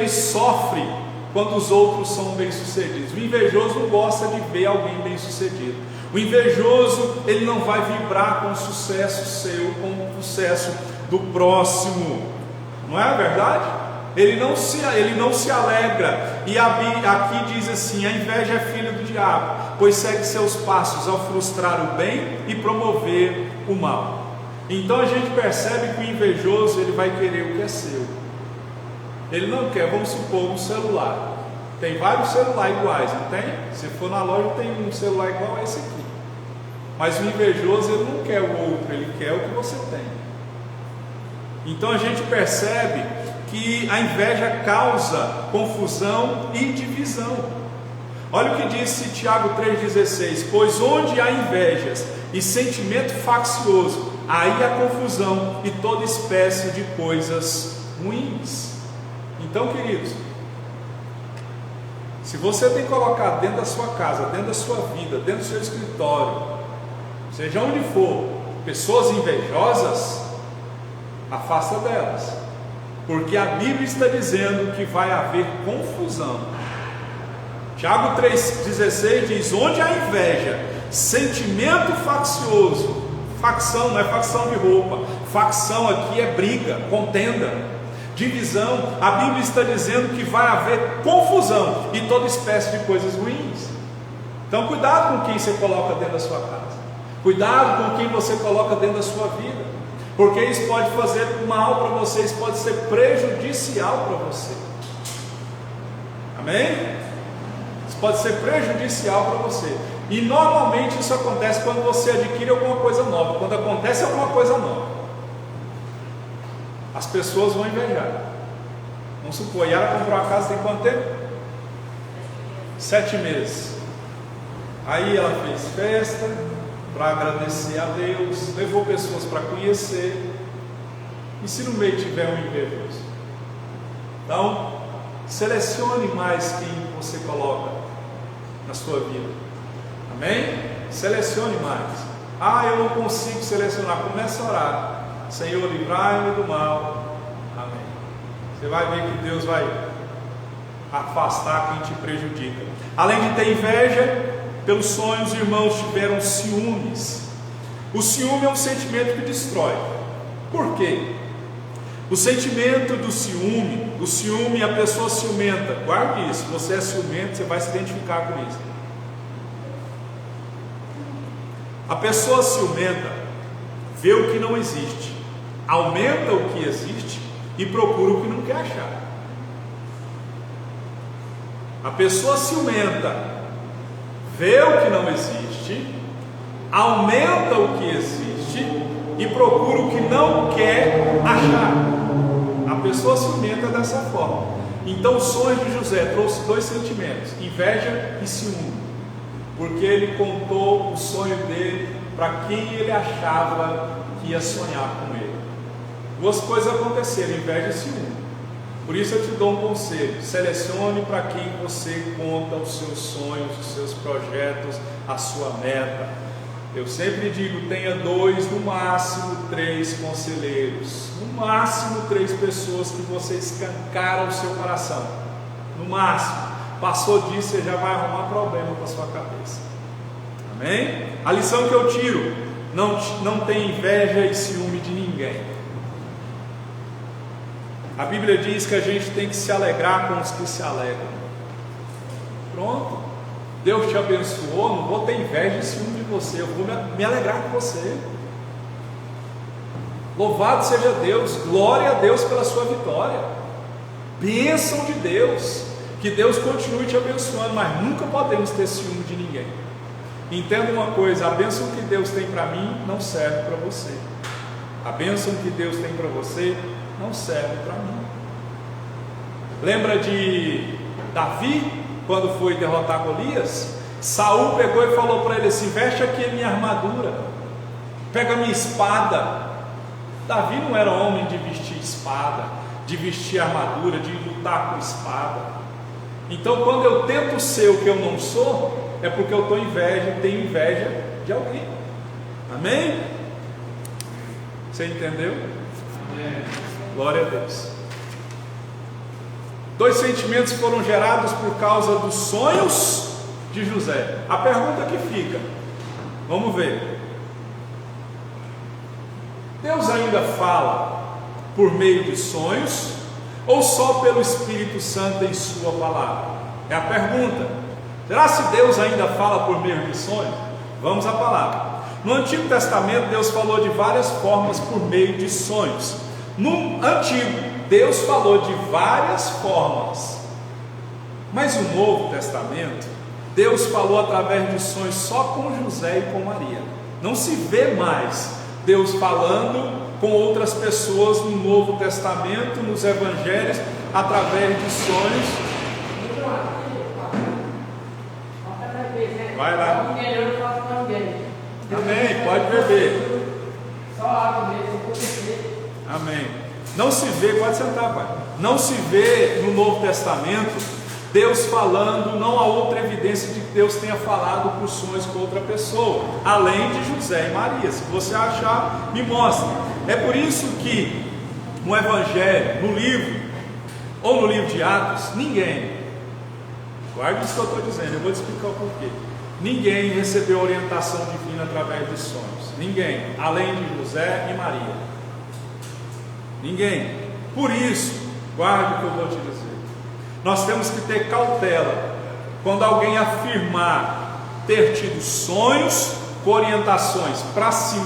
sofre quando os outros são bem-sucedidos. O invejoso não gosta de ver alguém bem-sucedido. O invejoso, ele não vai vibrar com o sucesso seu, com o sucesso do próximo. Não é verdade? Ele não se alegra. E aqui diz assim: a inveja é filha do diabo, pois segue seus passos ao frustrar o bem e promover o mal. Então a gente percebe que o invejoso, ele vai querer o que é seu. Ele não quer, vamos supor, um celular. Tem vários celulares iguais, não tem? Se for na loja, tem um celular igual a esse aqui. Mas o invejoso, ele não quer o outro, ele quer o que você tem. Então a gente percebe que a inveja causa confusão e divisão. Olha o que disse Tiago 3,16: pois onde há invejas e sentimento faccioso, aí há confusão e toda espécie de coisas ruins. Então, queridos, se você tem colocado dentro da sua casa, dentro da sua vida, dentro do seu escritório, seja onde for, pessoas invejosas, afasta delas, porque a Bíblia está dizendo que vai haver confusão. Tiago 3,16 diz: onde há inveja, sentimento faccioso, facção não é facção de roupa, facção aqui é briga, contenda, divisão. A Bíblia está dizendo que vai haver confusão e toda espécie de coisas ruins. Então cuidado com quem você coloca dentro da sua casa, cuidado com quem você coloca dentro da sua vida, porque isso pode fazer mal para você, isso pode ser prejudicial para você. Amém? Isso pode ser prejudicial para você. E normalmente isso acontece quando você adquire alguma coisa nova. Quando acontece alguma coisa nova, as pessoas vão invejar. Vamos supor, Yara comprou a casa tem quanto tempo? 7 meses. Aí ela fez festa para agradecer a Deus, levou pessoas para conhecer. E se no meio tiver um invejoso? Então, selecione mais quem você coloca na sua vida. Amém? Selecione mais. Eu não consigo selecionar. Comece a orar. Senhor, livrai-me do mal. Amém. Você vai ver que Deus vai afastar quem te prejudica. Além de ter inveja, pelos sonhos, os irmãos tiveram ciúmes. O ciúme é um sentimento que destrói. Por quê? O sentimento do ciúme, a pessoa ciumenta, guarde isso, se você é ciumento, você vai se identificar com isso. A pessoa ciumenta vê o que não existe, aumenta o que existe e procura o que não quer achar. A pessoa ciumenta vê o que não existe, aumenta o que existe e procura o que não quer achar. A pessoa ciumenta dessa forma. Então o sonho de José trouxe 2 sentimentos: inveja e ciúme, porque ele contou o sonho dele para quem ele achava que ia sonhar com ele. 2 coisas aconteceram: inveja e ciúme. Por isso eu te dou um conselho: selecione para quem você conta os seus sonhos, os seus projetos, a sua meta. Eu sempre digo, tenha 2, no máximo 3 conselheiros, no máximo 3 pessoas que você escancara o seu coração, no máximo. Passou disso, você já vai arrumar problema com a sua cabeça. Amém? A lição que eu tiro: não tem inveja e ciúme de ninguém. A Bíblia diz que a gente tem que se alegrar com os que se alegram. Pronto. Deus te abençoou, não vou ter inveja e ciúme de você, eu vou me alegrar com você. Louvado seja Deus, glória a Deus pela sua vitória, bênção de Deus, que Deus continue te abençoando, mas nunca podemos ter ciúme de ninguém. Entenda uma coisa: a bênção que Deus tem para mim não serve para você, a bênção que Deus tem para você não serve para mim. Lembra de Davi? Quando foi derrotar Golias, Saul pegou e falou para ele assim: veste aqui a minha armadura, pega a minha espada. Davi não era homem de vestir espada, de vestir armadura, de lutar com espada. Então quando eu tento ser o que eu não sou, é porque eu tenho inveja de alguém. Amém? Você entendeu? Amém. Glória a Deus. 2 sentimentos foram gerados por causa dos sonhos de José. A pergunta que fica, vamos ver: Deus ainda fala por meio de sonhos ou só pelo Espírito Santo em sua palavra? É a pergunta. Será se Deus ainda fala por meio de sonhos? Vamos à palavra. No Antigo Testamento Deus falou de várias formas por meio de sonhos. No Antigo Deus falou de várias formas, mas no Novo Testamento Deus falou através de sonhos só com José e com Maria. Não se vê mais Deus falando com outras pessoas no Novo Testamento, nos Evangelhos, através de sonhos. Vai lá. Amém, pode beber. Só água mesmo. Amém. Não se vê, pode sentar, pai. Não se vê no Novo Testamento Deus falando, não há outra evidência de que Deus tenha falado por sonhos com outra pessoa, além de José e Maria. Se você achar, me mostre. É por isso que um evangelho no livro, ou no livro de Atos, ninguém, guarde isso que eu estou dizendo, eu vou te explicar o porquê. Ninguém recebeu orientação divina através de sonhos, ninguém, além de José e Maria, ninguém. Por isso, guarde o que eu vou te dizer, nós temos que ter cautela quando alguém afirmar ter tido sonhos com orientações para si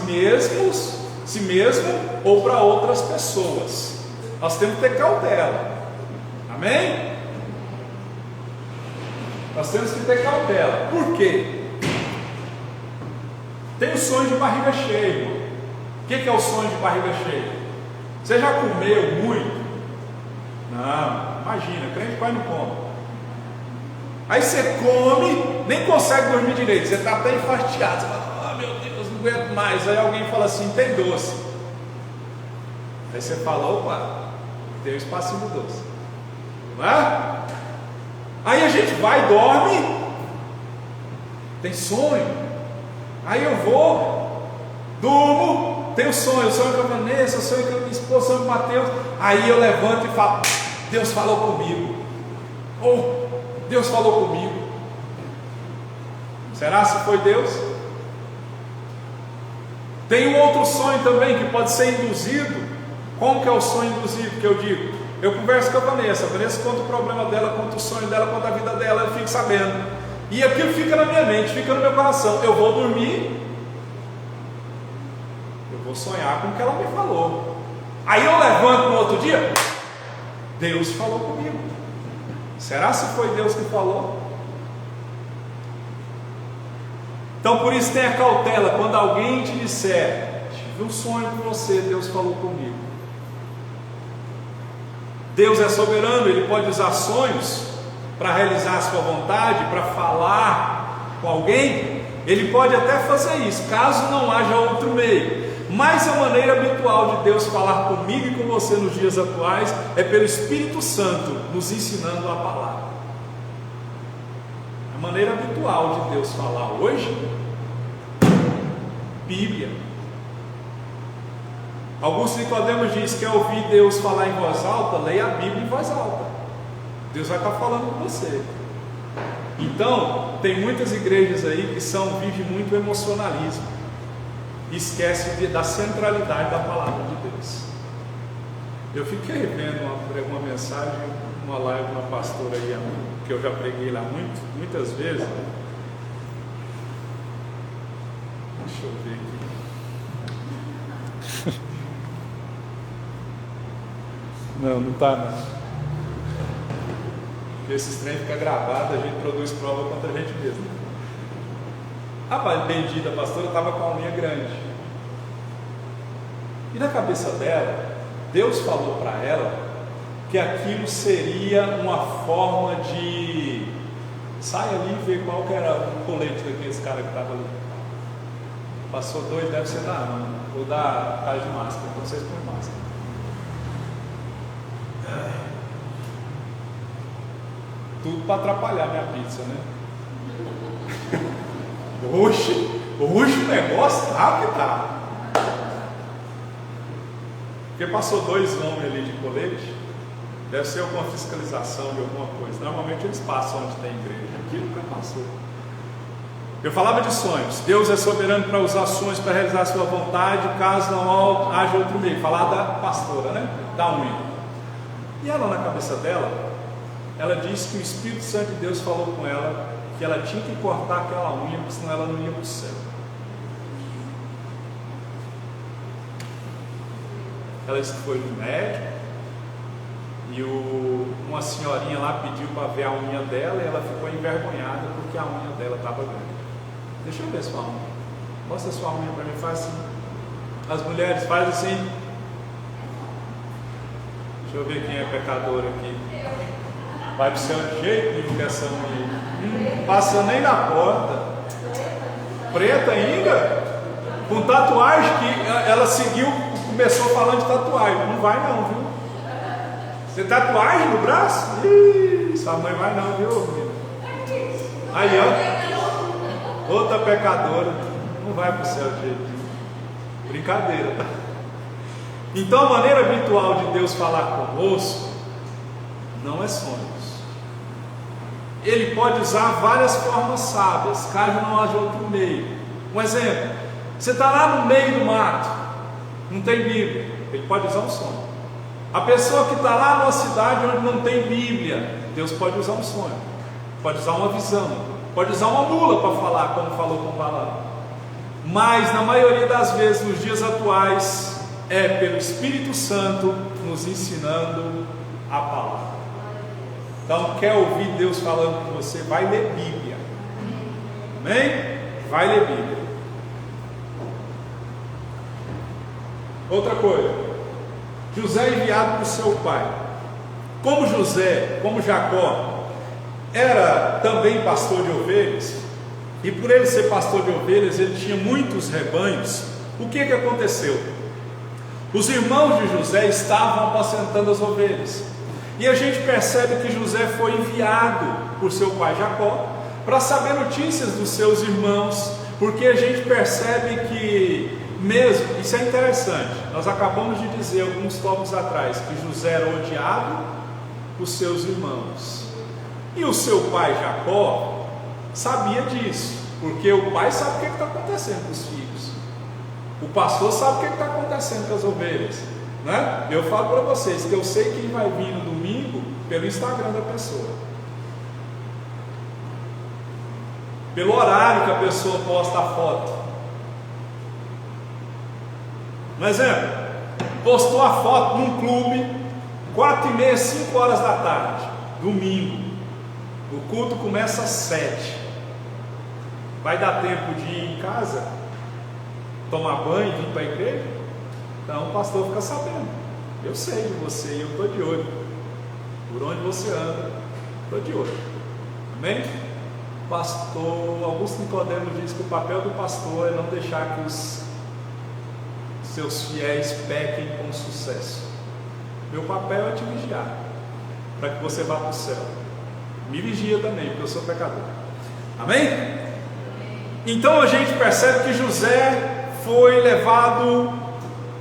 mesmo ou para outras pessoas. Nós temos que ter cautela. Amém? Nós temos que ter cautela. Por quê? Tem o sonho de barriga cheia, irmão. O que é o sonho de barriga cheia? Você já comeu muito? Não, imagina, crente pai não come. Aí você come, nem consegue dormir direito, você está até enfastiado, você fala, oh meu Deus, não aguento mais. Aí alguém fala assim, tem doce. Aí você fala, opa, tem um espacinho do doce, não é? Aí a gente vai, dorme, tem sonho. Aí eu vou, durmo, tenho sonho com a Vanessa, sonho com a minha esposa, sonho com o Mateus. Aí eu levanto e falo, Deus falou comigo, ou Deus falou comigo. Será se foi Deus? Tem um outro sonho também que pode ser induzido. Como que é o sonho induzido que eu digo? Eu converso com a Vanessa conta o problema dela, conta o sonho dela, conta a vida dela, eu fico sabendo. E aquilo fica na minha mente, fica no meu coração. Eu vou dormir, eu vou sonhar com o que ela me falou. Aí eu levanto no outro dia, Deus falou comigo. Será se foi Deus que falou? Então por isso tenha cautela quando alguém te disser, tive um sonho com você, Deus falou comigo. Deus é soberano, Ele pode usar sonhos para realizar a sua vontade, para falar com alguém. Ele pode até fazer isso, caso não haja outro meio. Mas a maneira habitual de Deus falar comigo e com você nos dias atuais é pelo Espírito Santo nos ensinando a palavra. A maneira habitual de Deus falar hoje, Bíblia. Augusto Nicodemos diz que ao ouvir Deus falar em voz alta, leia a Bíblia em voz alta. Deus vai estar falando com você. Então, tem muitas igrejas aí que vivem muito emocionalismo, esquece da centralidade da palavra de Deus. Eu fiquei vendo uma mensagem, uma live de uma pastora aí, que eu já preguei lá muitas vezes. Deixa eu ver aqui. Não está não. Porque esses trem fica gravado, a gente produz prova contra a gente mesmo. A bendita pastora estava com a unha grande. E na cabeça dela, Deus falou para ela que aquilo seria uma forma de... Sai ali e vê qual que era o colete daqueles caras que estavam ali. Passou 2, deve ser da AMA, ou da casa de máscara, então vocês põem máscara. Tudo para atrapalhar minha pizza, né? Oxe, o negócio tá que tá. Porque passou 2 homens ali de colete, deve ser alguma fiscalização de alguma coisa. Normalmente eles passam onde tem igreja, aqui nunca passou. Eu falava de sonhos. Deus é soberano para usar sonhos para realizar a sua vontade, caso não haja outro meio. Falar da pastora, né? Da unha. E ela, na cabeça dela, ela disse que o Espírito Santo de Deus falou com ela que ela tinha que cortar aquela unha, porque senão ela não ia para o céu. Ela disse que foi no médico e uma senhorinha lá pediu para ver a unha dela e ela ficou envergonhada porque a unha dela estava grande. Deixa eu ver sua unha. Mostra sua unha para mim, faz assim. As mulheres fazem assim. Deixa eu ver quem é pecador aqui. Vai para o céu de jeito nenhum com essa unha. Passa nem na porta. Preta ainda. Com tatuagem que ela seguiu, começou falando de tatuagem. Não vai não, viu? Você tatuagem no braço? Ih, sua mãe vai não, viu, menina? Aí, ó. Outra pecadora. Não vai para o céu de jeito nenhum. Brincadeira, tá? Então a maneira habitual de Deus falar conosco não é sonhos. Ele pode usar várias formas sábias, caso não haja outro meio. Um exemplo: você está lá no meio do mato, não tem Bíblia, ele pode usar um sonho. A pessoa que está lá numa cidade onde não tem Bíblia, Deus pode usar um sonho, pode usar uma visão, pode usar uma mula para falar, como falou com Balaão. Mas na maioria das vezes, nos dias atuais, é pelo Espírito Santo nos ensinando a palavra. Então, quer ouvir Deus falando com você? Vai ler Bíblia. Amém? Vai ler Bíblia. Outra coisa: José é enviado por seu pai. Como José, como Jacó, era também pastor de ovelhas, e por ele ser pastor de ovelhas, ele tinha muitos rebanhos. O que aconteceu? Os irmãos de José estavam apacentando as ovelhas, e a gente percebe que José foi enviado por seu pai Jacó para saber notícias dos seus irmãos, porque a gente percebe que mesmo, isso é interessante, nós acabamos de dizer alguns tópicos atrás, que José era odiado por seus irmãos, e o seu pai Jacó sabia disso, porque o pai sabe o que está acontecendo com os filhos, o pastor sabe o que está acontecendo com as ovelhas, né? Eu falo para vocês que eu sei quem vai vir no domingo pelo Instagram da pessoa, pelo horário que a pessoa posta a foto. Um exemplo: postou a foto num clube, 4h30, 5 horas da tarde, domingo, o culto começa às 7. Vai dar tempo de ir em casa, tomar banho e vir para a igreja? Então o pastor fica sabendo. Eu sei de você e eu estou de olho. Por onde você anda, estou de olho. Amém? O pastor Augusto Nicodemo diz que o papel do pastor é não deixar que os seus fiéis pequem com sucesso. Meu papel é te vigiar, para que você vá para o céu. Me vigia também, porque eu sou pecador. Amém? Então a gente percebe que José foi levado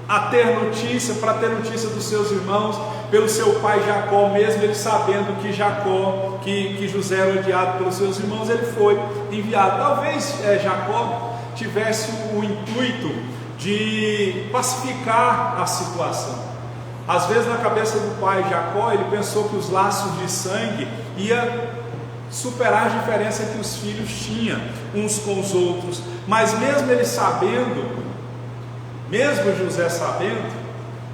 a ter notícia, para ter notícia dos seus irmãos, pelo seu pai Jacó, mesmo ele sabendo que Jacó, que José era odiado pelos seus irmãos, ele foi enviado. Talvez Jacó tivesse o intuito de pacificar a situação. Às vezes na cabeça do pai Jacó, ele pensou que os laços de sangue ia superar as diferenças que os filhos tinham uns com os outros, mas mesmo ele sabendo, mesmo José sabendo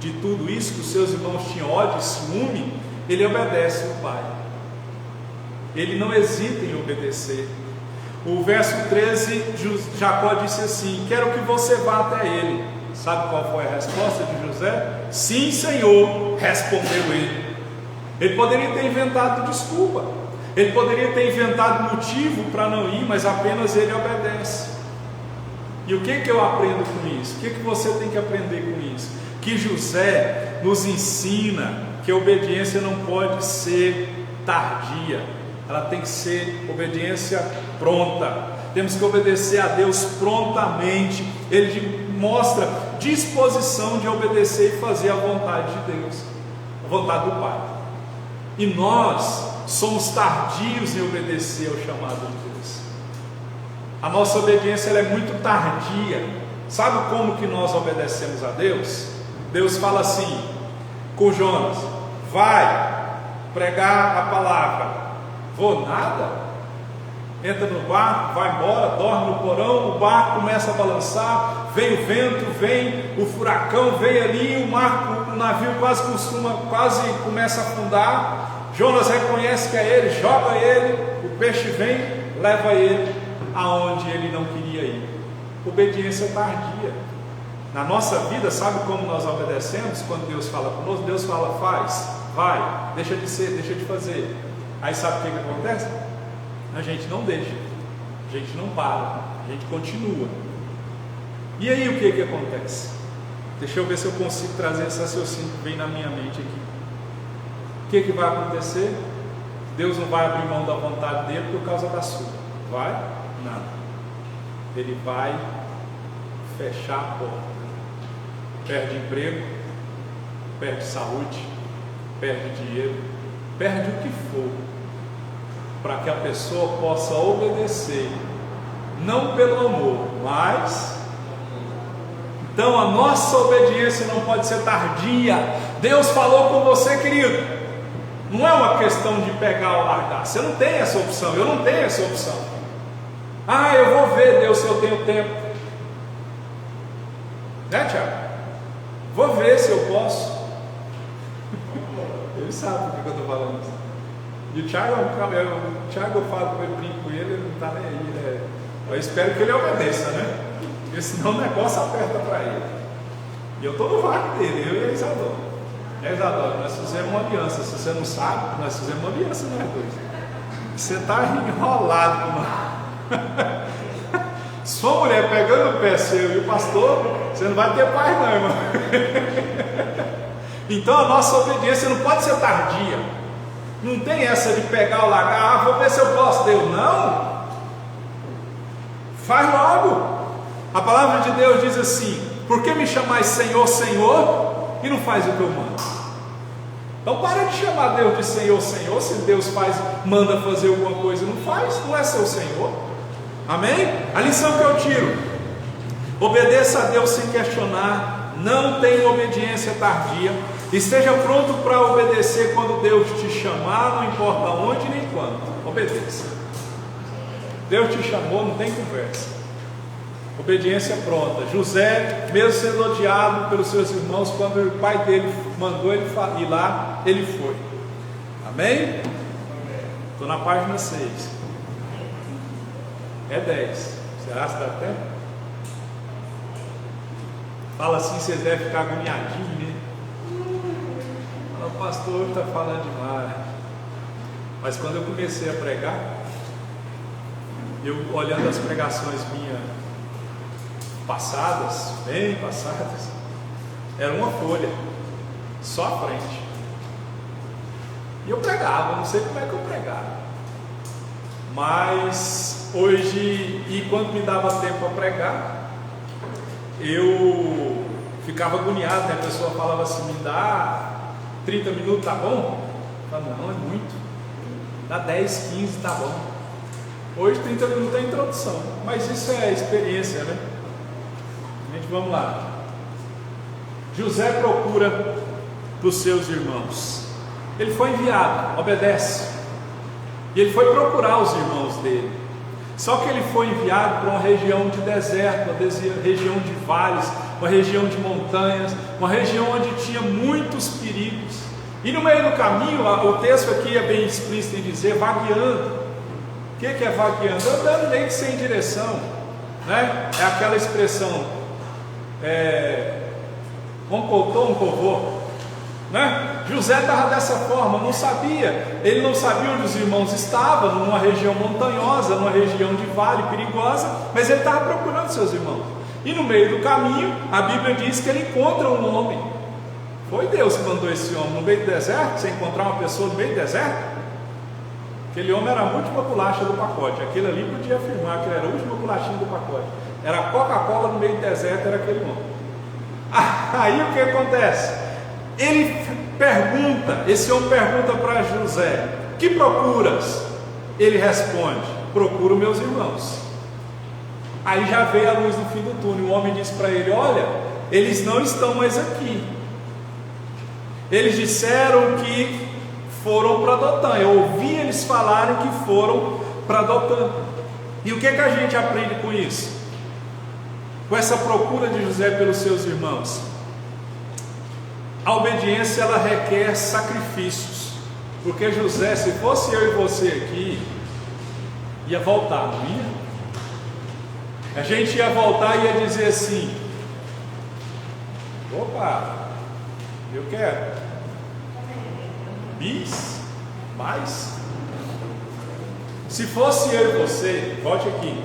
de tudo isso, que os seus irmãos tinham ódio e ciúme, ele obedece o pai, ele não hesita em obedecer. O verso 13, Jacó disse assim: quero que você vá até ele. Sabe qual foi a resposta de José? Sim, Senhor, respondeu ele. Ele poderia ter inventado desculpa, ele poderia ter inventado motivo para não ir, mas apenas ele obedece. E o que eu aprendo com isso? O que você tem que aprender com isso? Que José nos ensina que a obediência não pode ser tardia, ela tem que ser obediência pronta. Temos que obedecer a Deus prontamente. Ele mostra disposição de obedecer e fazer a vontade de Deus, a vontade do Pai. E nós somos tardios em obedecer ao chamado de Deus. A nossa obediência ela é muito tardia. Sabe como que nós obedecemos a Deus? Deus fala assim com Jonas: vai pregar a palavra. Vou nada. Entra no barco, vai embora, dorme no porão, o barco começa a balançar, vem o vento, vem o furacão, vem ali, o navio quase começa a afundar. Jonas reconhece que é ele, joga ele, o peixe vem, leva ele aonde ele não queria ir. Obediência tardia. Na nossa vida, sabe como nós obedecemos? Quando Deus fala conosco, Deus fala: faz, vai, deixa de ser, deixa de fazer. Aí sabe o que acontece? A gente não deixa, a gente não para, a gente continua. E aí o que acontece? Deixa eu ver se eu consigo trazer esse raciocínio que vem na minha mente aqui. O que vai acontecer? Deus não vai abrir mão da vontade dele por causa da sua. Vai? Nada. Ele vai fechar a porta. Perde emprego, perde saúde, perde dinheiro, perde o que for, para que a pessoa possa obedecer, não pelo amor, mas... Então a nossa obediência não pode ser tardia. Deus falou com você, querido, não é uma questão de pegar ou largar, você não tem essa opção, eu não tenho essa opção. Ah, eu vou ver, Deus, se eu tenho tempo, né, Tiago? Vou ver se eu posso. Ele sabe por que eu estou falando isso. E o Tiago eu falo com ele, brinco com ele não está nem aí, né? Eu espero que ele obedeça, né? Porque senão o negócio aperta para ele. E eu estou no vácuo dele, eu e a Isadora. Isadora, nós fizemos uma aliança. Se você não sabe, nós fizemos uma aliança, nós dois. Você está enrolado com nós. Se for mulher pegando o pé seu e o pastor, você não vai ter paz, não, irmão. Então a nossa obediência não pode ser tardia. Não tem essa de pegar ou largar. Ah, vou ver se eu posso. Deus, não. Faz logo. A palavra de Deus diz assim: por que me chamais Senhor, Senhor, e não faz o que eu mando? Então para de chamar Deus de Senhor, Senhor. Se Deus manda fazer alguma coisa e não faz, não é seu Senhor. Amém? A lição que eu tiro: obedeça a Deus sem questionar, não tenha obediência tardia, esteja pronto para obedecer quando Deus te chamar, não importa onde nem quando. Obedeça. Deus te chamou, não tem conversa. Obediência pronta. José, mesmo sendo odiado pelos seus irmãos, quando o pai dele mandou ele ir lá, ele foi. Amém? Estou na página 6. É 10. Será que dá tempo? Fala assim, vocês devem ficar agoniadinhos, né? O pastor está falando demais. Mas quando eu comecei a pregar, eu olhando as pregações minhas passadas, bem passadas, era uma folha, só a frente. E eu pregava, não sei como é que eu pregava. Mas hoje, e quando me dava tempo para pregar, eu ficava agoniado, né? A pessoa falava assim: me dá 30 minutos, tá bom? Eu falava, não, é muito. Dá 10, 15, tá bom. Hoje 30 minutos é introdução, mas isso é experiência, né? Gente, vamos lá. José procura para os seus irmãos. Ele foi enviado, obedece. E ele foi procurar os irmãos dele. Só que ele foi enviado para uma região de deserto, uma região de vales, uma região de montanhas, uma região onde tinha muitos perigos. E no meio do caminho, o texto aqui é bem explícito em dizer vagueando. O que é vagueando? Andando meio que sem direção, né? É aquela expressão, um covô, né? José estava dessa forma, não sabia, ele não sabia onde os irmãos estavam, numa região montanhosa, numa região de vale perigosa, mas ele estava procurando seus irmãos. E no meio do caminho, a Bíblia diz que ele encontra um homem. Foi Deus que mandou esse homem no meio do deserto. Você encontrar uma pessoa no meio do deserto? Aquele homem era a última bolacha do pacote. Aquele ali podia afirmar que ele era a última bolachinha do pacote. Era a Coca-Cola no meio do deserto, era aquele homem. Aí o que acontece? Ele pergunta, esse homem pergunta para José: que procuras? Ele responde: procuro meus irmãos. Aí já veio a luz no fim do túnel. O homem disse para ele: olha, eles não estão mais aqui. Eles disseram que foram para Dotã. Eu ouvi eles falarem que foram para Dotã. E o que a gente aprende com isso? Com essa procura de José pelos seus irmãos? A obediência, ela requer sacrifícios. Porque José, se fosse eu e você aqui, ia voltar, não ia? A gente ia voltar e ia dizer assim: opa, eu quero bis, mais. Se fosse eu e você, volte aqui,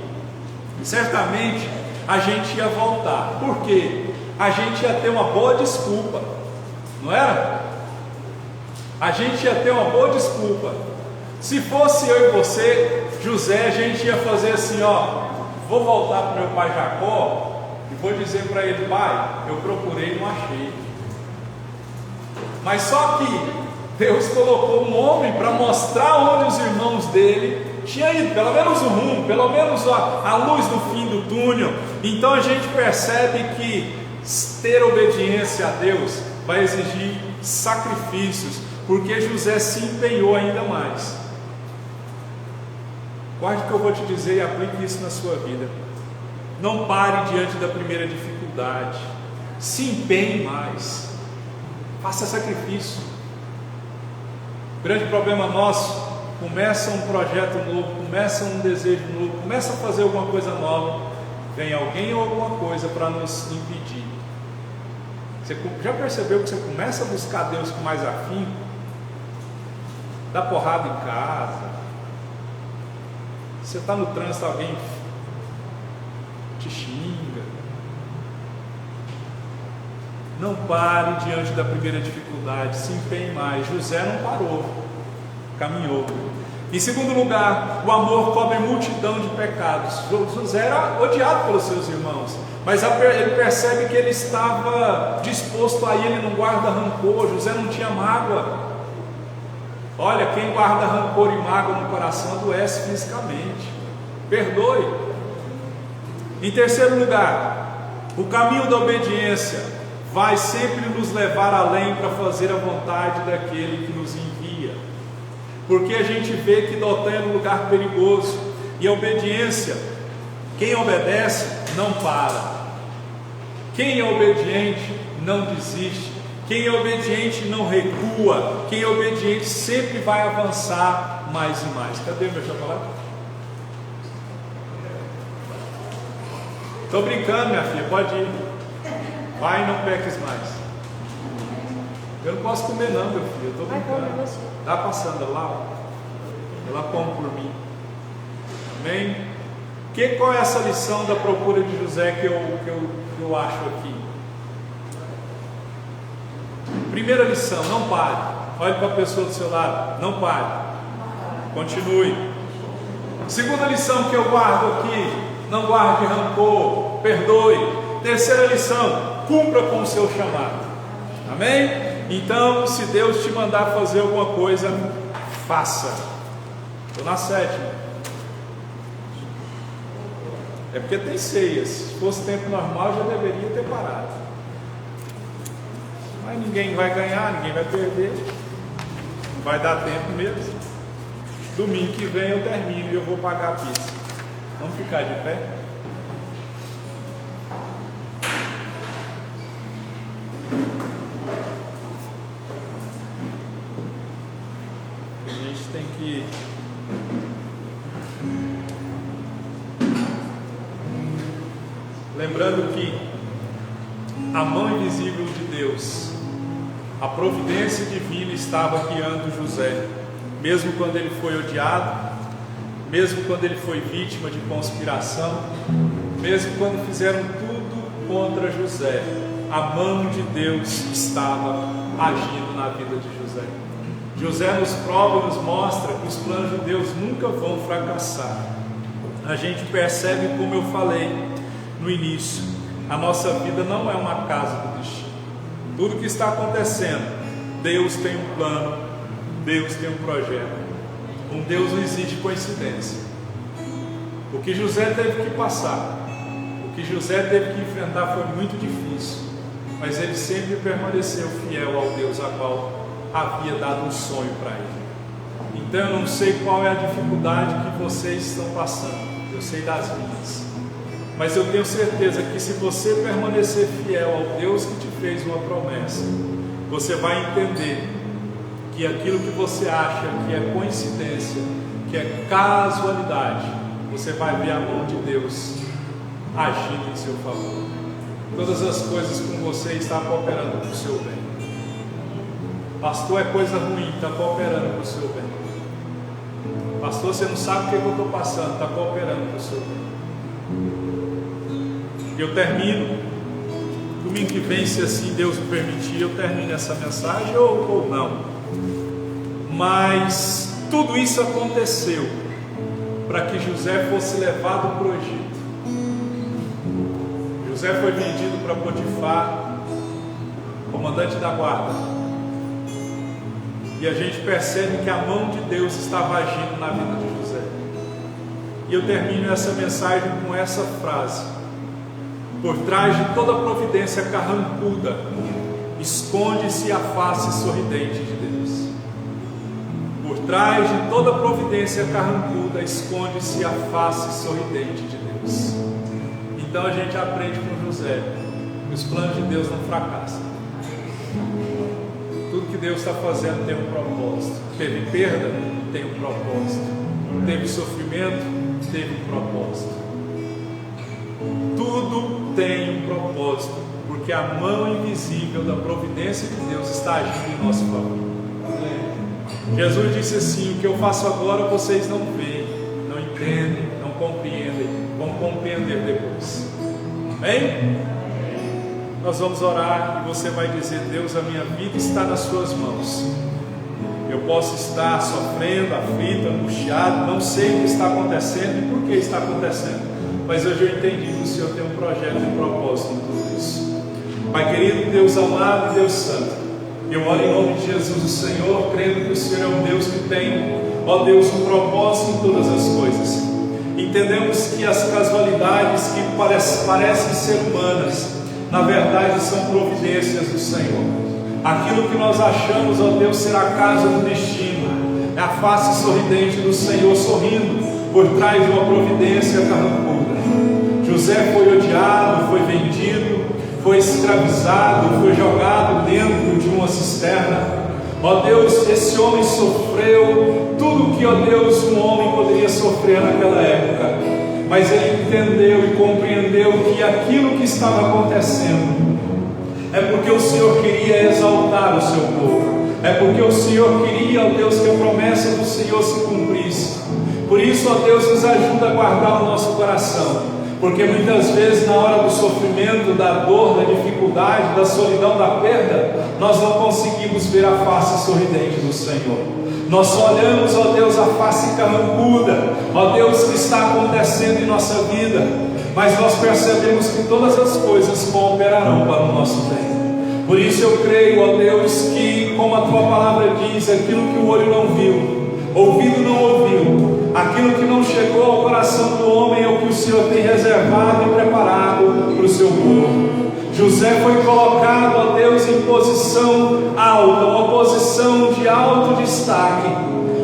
certamente a gente ia voltar. Por quê? A gente ia ter uma boa desculpa, não era? A gente ia ter uma boa desculpa. Se fosse eu e você, José, a gente ia fazer assim: ó, vou voltar para o meu pai Jacó e vou dizer para ele: pai, eu procurei e não achei. Mas só que Deus colocou um homem para mostrar onde os irmãos dele tinham ido, pelo menos o rumo, pelo menos a luz no fim do túnel. Então a gente percebe que ter obediência a Deus vai exigir sacrifícios, porque José se empenhou ainda mais. Guarde o que eu vou te dizer e aplique isso na sua vida. Não pare diante da primeira dificuldade, se empenhe mais, faça sacrifício. O grande problema nosso: começa um projeto novo, começa um desejo novo, começa a fazer alguma coisa nova, vem alguém ou alguma coisa para nos impedir. Você já percebeu que você começa a buscar Deus com mais afinco? Dá porrada em casa, você está no trânsito, alguém te xinga. Não pare diante da primeira dificuldade, se empenhe mais. José não parou, caminhou. Em segundo lugar, o amor cobre multidão de pecados. José era odiado pelos seus irmãos, mas ele percebe que ele estava disposto a ir, ele não guarda rancor. José não tinha mágoa. Olha, quem guarda rancor e mágoa no coração adoece fisicamente. Perdoe. Em terceiro lugar, o caminho da obediência vai sempre nos levar além para fazer a vontade daquele que nos envia, porque a gente vê que Dotã é um lugar perigoso, e a obediência, quem obedece não para, quem é obediente não desiste, quem é obediente não recua, quem é obediente sempre vai avançar mais e mais. Cadê meu chocolate? Estou brincando, minha filha, pode ir. Vai e não peques mais. Eu não posso comer não, meu filho, eu estou brincando. Está passando lá, ela come por mim. Amém? Qual é essa lição da procura de José que eu acho aqui? Primeira lição: não pare. Olhe para a pessoa do seu lado, não pare, continue. Segunda lição que eu guardo aqui: não guarde rancor, perdoe. Terceira lição: cumpra com o seu chamado. Amém? Então, se Deus te mandar fazer alguma coisa, faça. Estou na sétima. É porque tem ceias. Se fosse tempo normal, já deveria ter parado. Mas ninguém vai ganhar, ninguém vai perder. Não vai dar tempo mesmo. Domingo que vem eu termino e eu vou pagar a pizza. Vamos ficar de pé? A gente tem que lembrando que a mão invisível de Deus, a providência divina estava guiando José, mesmo quando ele foi odiado, mesmo quando ele foi vítima de conspiração, mesmo quando fizeram tudo contra José, a mão de Deus estava agindo na vida de José. José nos prova e nos mostra que os planos de Deus nunca vão fracassar. A gente percebe, como eu falei no início, a nossa vida não é uma casa do destino. Tudo que está acontecendo, Deus tem um plano, Deus tem um projeto. Com Deus não existe coincidência. O que José teve que passar, o que José teve que enfrentar foi muito difícil, mas ele sempre permaneceu fiel ao Deus a qual havia dado um sonho para ele. Então eu não sei qual é a dificuldade que vocês estão passando, eu sei das minhas, mas eu tenho certeza que se você permanecer fiel ao Deus que te fez uma promessa, você vai entender que aquilo que você acha que é coincidência, que é casualidade, você vai ver a mão de Deus agindo em seu favor. Todas as coisas com você estão cooperando para o seu bem. Pastor, é coisa ruim, está cooperando para o seu bem. Pastor, você não sabe o que eu estou passando, está cooperando para o seu bem. Eu termino, domingo que vem, se assim Deus me permitir, eu termino essa mensagem ou não. Mas tudo isso aconteceu para que José fosse levado para o Egito. José foi vendido para Potifar, comandante da guarda. E a gente percebe que a mão de Deus estava agindo na vida de José. E eu termino essa mensagem com essa frase: por trás de toda providência carrancuda, esconde-se a face sorridente de Deus. Por trás de toda providência carrancuda, esconde-se a face sorridente de Deus. Então a gente aprende com José que os planos de Deus não fracassam. Tudo que Deus está fazendo tem um propósito. Teve perda? Tem um propósito. Teve sofrimento? Teve um propósito. Tudo tem um propósito, porque a mão invisível da providência de Deus está agindo em nosso favor. Jesus disse assim: o que eu faço agora vocês não veem, não entendem, não compreendem, vão compreender depois. Amém? Nós vamos orar e você vai dizer: Deus, a minha vida está nas suas mãos. Eu posso estar sofrendo, aflito, angustiado, não sei o que está acontecendo e por que está acontecendo, mas hoje eu entendi que o Senhor tem um projeto e um propósito em tudo isso. Pai querido, Deus amado e Deus santo, eu oro em nome de Jesus o Senhor, crendo que o Senhor é um Deus que tem, ó Deus, um propósito em todas as coisas. Entendemos que as casualidades que parecem ser humanas, na verdade são providências do Senhor. Aquilo que nós achamos, ó Deus, ser a casa do destino, é a face sorridente do Senhor sorrindo por trás de uma providência carrancuda. José foi odiado, foi vendido, foi escravizado, foi jogado dentro de uma cisterna. Ó Deus, esse homem sofreu tudo que, ó Deus, um homem poderia sofrer naquela época, mas ele entendeu e compreendeu que aquilo que estava acontecendo é porque o Senhor queria exaltar o seu povo, é porque o Senhor queria, ó Deus, que a promessa do Senhor se cumprisse. Por isso, ó Deus, nos ajuda a guardar o nosso coração, porque muitas vezes na hora do sofrimento, da dor, da dificuldade, da solidão, da perda, nós não conseguimos ver a face sorridente do Senhor. Nós só olhamos, ó Deus, a face carrancuda, ó Deus, que está acontecendo em nossa vida, mas nós percebemos que todas as coisas cooperarão para o nosso bem. Por isso eu creio, ó Deus, que como a Tua palavra diz, aquilo que o olho não viu, ouvido não ouviu, aquilo que não chegou ao coração do homem é o que o Senhor tem reservado e preparado para o seu povo. José foi colocado, ó Deus, em posição alta, uma posição de alto destaque,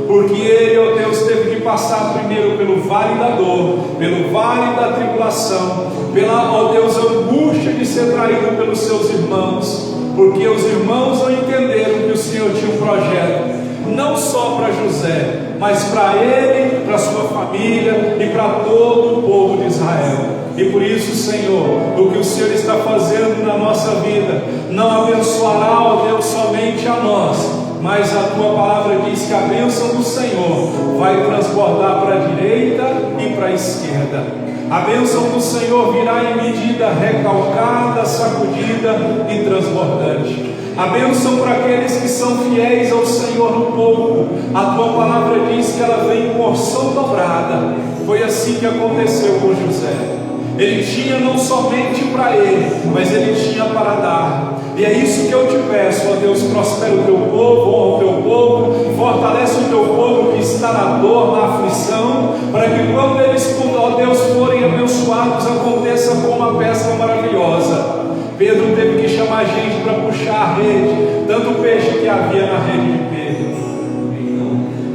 porque ele, ó Deus, teve que passar primeiro pelo vale da dor, pelo vale da tribulação, pela, ó Deus, angústia de ser traído pelos seus irmãos, porque os irmãos não entenderam que o Senhor tinha um projeto, não só para José, mas para ele, para sua família e para todo o povo de Israel. E por isso, Senhor, o que o Senhor está fazendo na nossa vida não abençoará, ó Deus, somente a nós, mas a Tua palavra diz que a bênção do Senhor vai transbordar para a direita e para a esquerda. A bênção do Senhor virá em medida recalcada, sacudida e transbordante. A bênção para aqueles que são fiéis ao Senhor no pouco, a Tua palavra diz que ela vem em porção dobrada. Foi assim que aconteceu com José. Ele tinha não somente para ele, mas ele tinha para dar. E é isso que eu te peço, ó Deus: prospera o Teu povo, honra o Teu povo, fortalece o Teu povo que está na dor, na aflição, para que quando eles, ó Deus, forem abençoados, aconteça como uma pesca maravilhosa. Pedro teve que chamar gente para puxar a rede, tanto peixe que havia na rede de Pedro.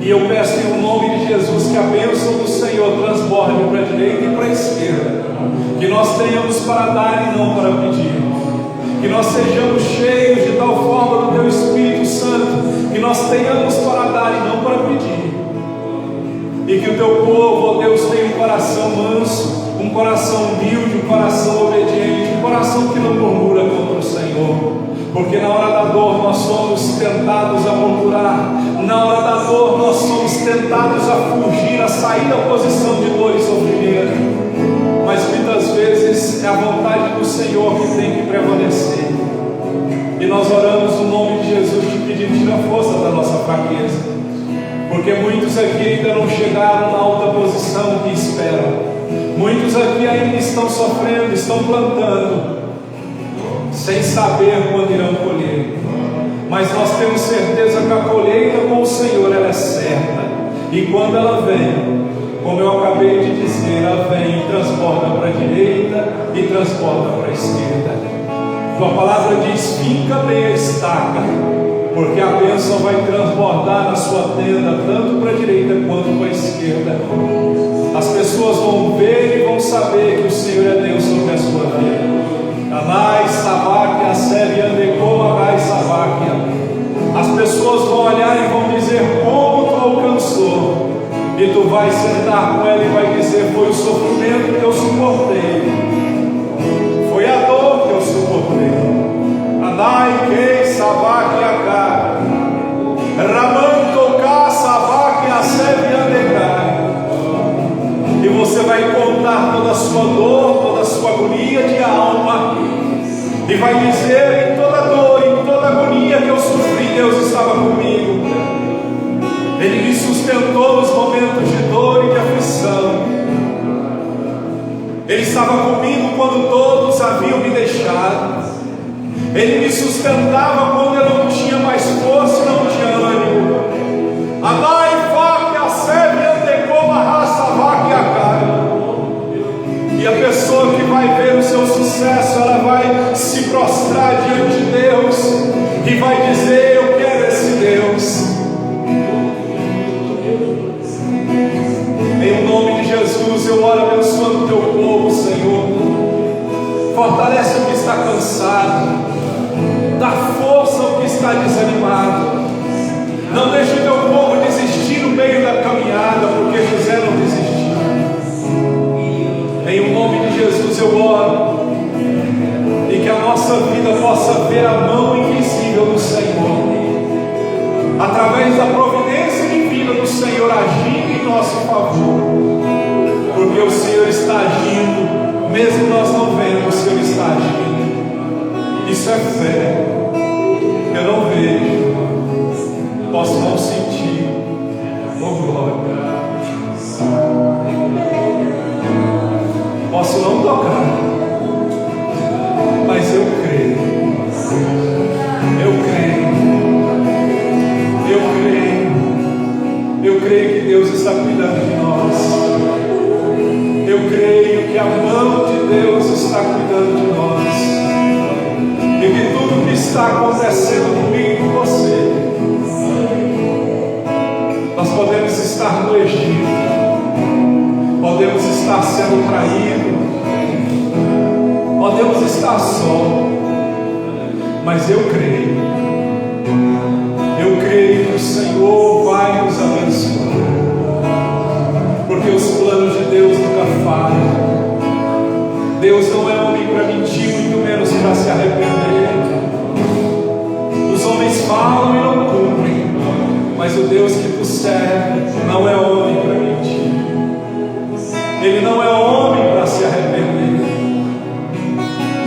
E eu peço em nome de Jesus que a bênção do Senhor transborde para a direita e para a esquerda, que nós tenhamos para dar e não para pedir, que nós sejamos cheios de tal forma do Teu Espírito Santo, que nós tenhamos para dar e não para pedir, e que o Teu povo, ó Deus, tenha um coração manso, um coração humilde, um coração obediente, um coração que não murmura contra o Senhor, porque na hora da dor nós somos tentados a murmurar, na hora da dor nós somos tentados a fugir, a sair da posição de dor e sofrimento, mas muitas vezes é a vontade do Senhor que tem que prevalecer, e nós oramos no nome de Jesus te pedindo: tira a força da nossa fraqueza, porque muitos aqui ainda não chegaram na alta posição que esperam. Muitos aqui ainda estão sofrendo, estão plantando, sem saber quando irão colher. mas nós temos certeza que a colheita com o Senhor ela é certa, e quando ela vem, como eu acabei de dizer, ela vem e transborda para a direita e transborda para a esquerda. Tua palavra diz: finca bem a estaca, porque a bênção vai transbordar na sua tenda, tanto para a direita quanto para a esquerda. As pessoas vão ver e vão saber que o Senhor é Deus sobre a sua vida. Anai, Sabáquia, Séria, Andecou, Agai, Sabáquia. As pessoas vão olhar e vão dizer: como tu alcançou? E tu vai sentar com ela e vai dizer: foi o sofrimento que eu suportei, foi a dor que eu suportei. Anai, Kei, Sabáquia, Agai, Ramam, Toká, Sabáquia, Séria, Andecai. E você vai contar toda a sua dor, toda a sua agonia de alma, e vai dizer: em toda dor, em toda agonia que eu sofri, Deus estava comigo. Ele me sustentou nos momentos de dor e de aflição. Ele estava comigo quando todos haviam me deixado. Ele me sustentava quando eu não tinha mais força e não tinha ânimo. Anai, Vaque, Asebe, Andecou, Arrasta, Vaque, Acai. E a pessoa que vai ver o seu sucesso, ela vai se prostrar diante de Deus e vai dizer: eu quero esse Deus. Em nome de Jesus, eu oro abençoando o teu povo, Senhor. Fortalece o que está cansado, dá força ao que está desanimado. Não deixe o teu povo desistir no meio da caminhada, porque José não desistiu. Em nome de Jesus eu oro, e que a nossa vida possa ver a mão invisível do Senhor, através da providência divina do Senhor agindo em nosso favor, porque o Senhor está agindo, mesmo nós não vendo, o Senhor está agindo. Isso é fé. Eu não vejo, posso não sentir. Oh glória. Posso não tocar, mas eu creio. Eu creio. Eu creio. Eu creio que Deus está cuidando de nós. Eu creio que a mão de Deus está cuidando de nós. E que tudo que está acontecendo comigo e com você, nós podemos estar no Egito, podemos estar sendo traídos, podemos estar só, mas eu creio que o Senhor vai nos abençoar, porque os planos de Deus nunca falham. Deus não é homem para mentir, muito menos para se arrepender. Os homens falam e não cumprem, mas o Deus que tu serve não é homem para mentir. Ele não é homem para se arrepender.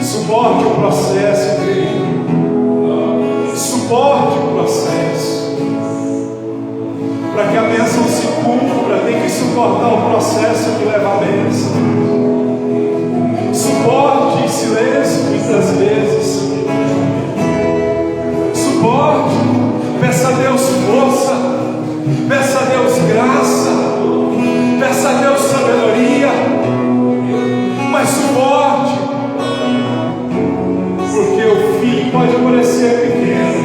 Suporte o processo, querido. Suporte o processo. Para que a bênção se cumpra, tem que suportar o processo que leva a bênção. Suporte em silêncio muitas vezes. Suporte. Peça a Deus força. Peça a Deus graça. Peça a Deus sabedoria. Mas suporte. Porque o fim pode parecer pequeno,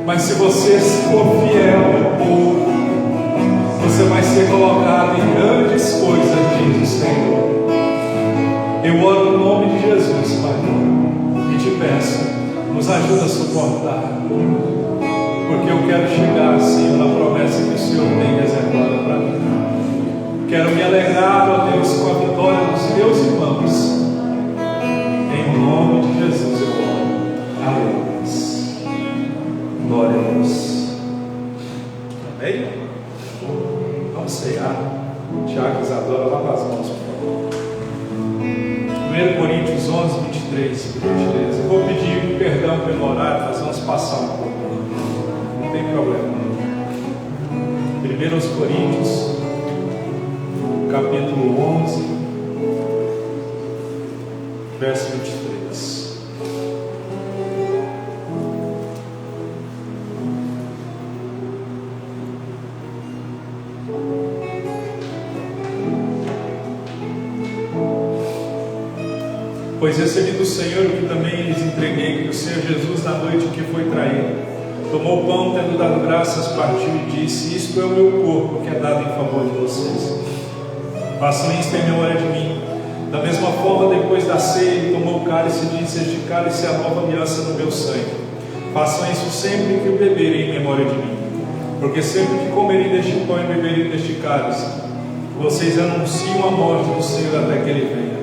mas se você for fiel no pouco, você vai ser colocado em grandes coisas, diz o Senhor. Eu oro no nome de Jesus, Pai, e te peço, nos ajuda a suportar, porque eu quero chegar, Senhor, na promessa que o Senhor tem reservada para mim. Quero me alegrar, ó Deus, com a vitória dos meus irmãos. Em nome de Jesus eu oro. Aleluia. Glória a Deus. Amém? Vamos cear. Tiago e Isadora, lava as mãos, por favor. 1 Coríntios 11, 23, por gentileza. Eu vou pedir perdão pelo horário, nós vamos passar um pouco. Não tem problema. 1 Coríntios, capítulo 11, verso 23. Pois recebi do Senhor o que também lhes entreguei, que o Senhor Jesus, na noite que foi traído, tomou o pão, tendo dado graças, partiu e disse: isto é o meu corpo, que é dado em favor de vocês. Façam isto em memória de mim. Da mesma forma, depois da ceia, ele tomou o cálice e disse: este cálice é a nova aliança no meu sangue. Façam isso sempre que o beberem em memória de mim. Porque sempre que comerem deste pão e beberem deste cálice, vocês anunciam a morte do Senhor até que Ele venha.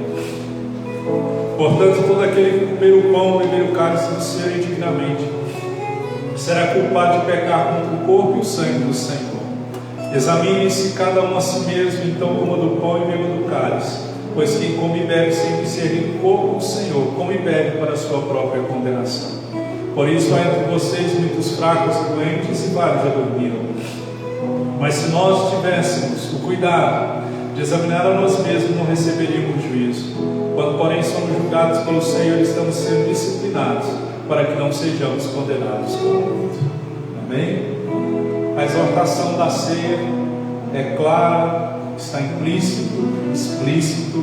Portanto, todo aquele que comer o pão e beber o cálice do Senhor indignamente será culpado de pecar contra o corpo e o sangue do Senhor. Examine-se cada um a si mesmo, então coma do pão e beba do cálice. Pois quem come e bebe sem discernir o corpo do Senhor, come e bebe para a sua própria condenação. Por isso há entre vocês muitos fracos e doentes, e vários já dormiram. Mas se nós tivéssemos o cuidado de examinar a nós mesmos, não receberíamos juízo. Quando, porém, somos julgados pelo Senhor, estamos sendo disciplinados, para que não sejamos condenados com o mundo. Amém? A exortação da ceia é clara, está implícito, explícito.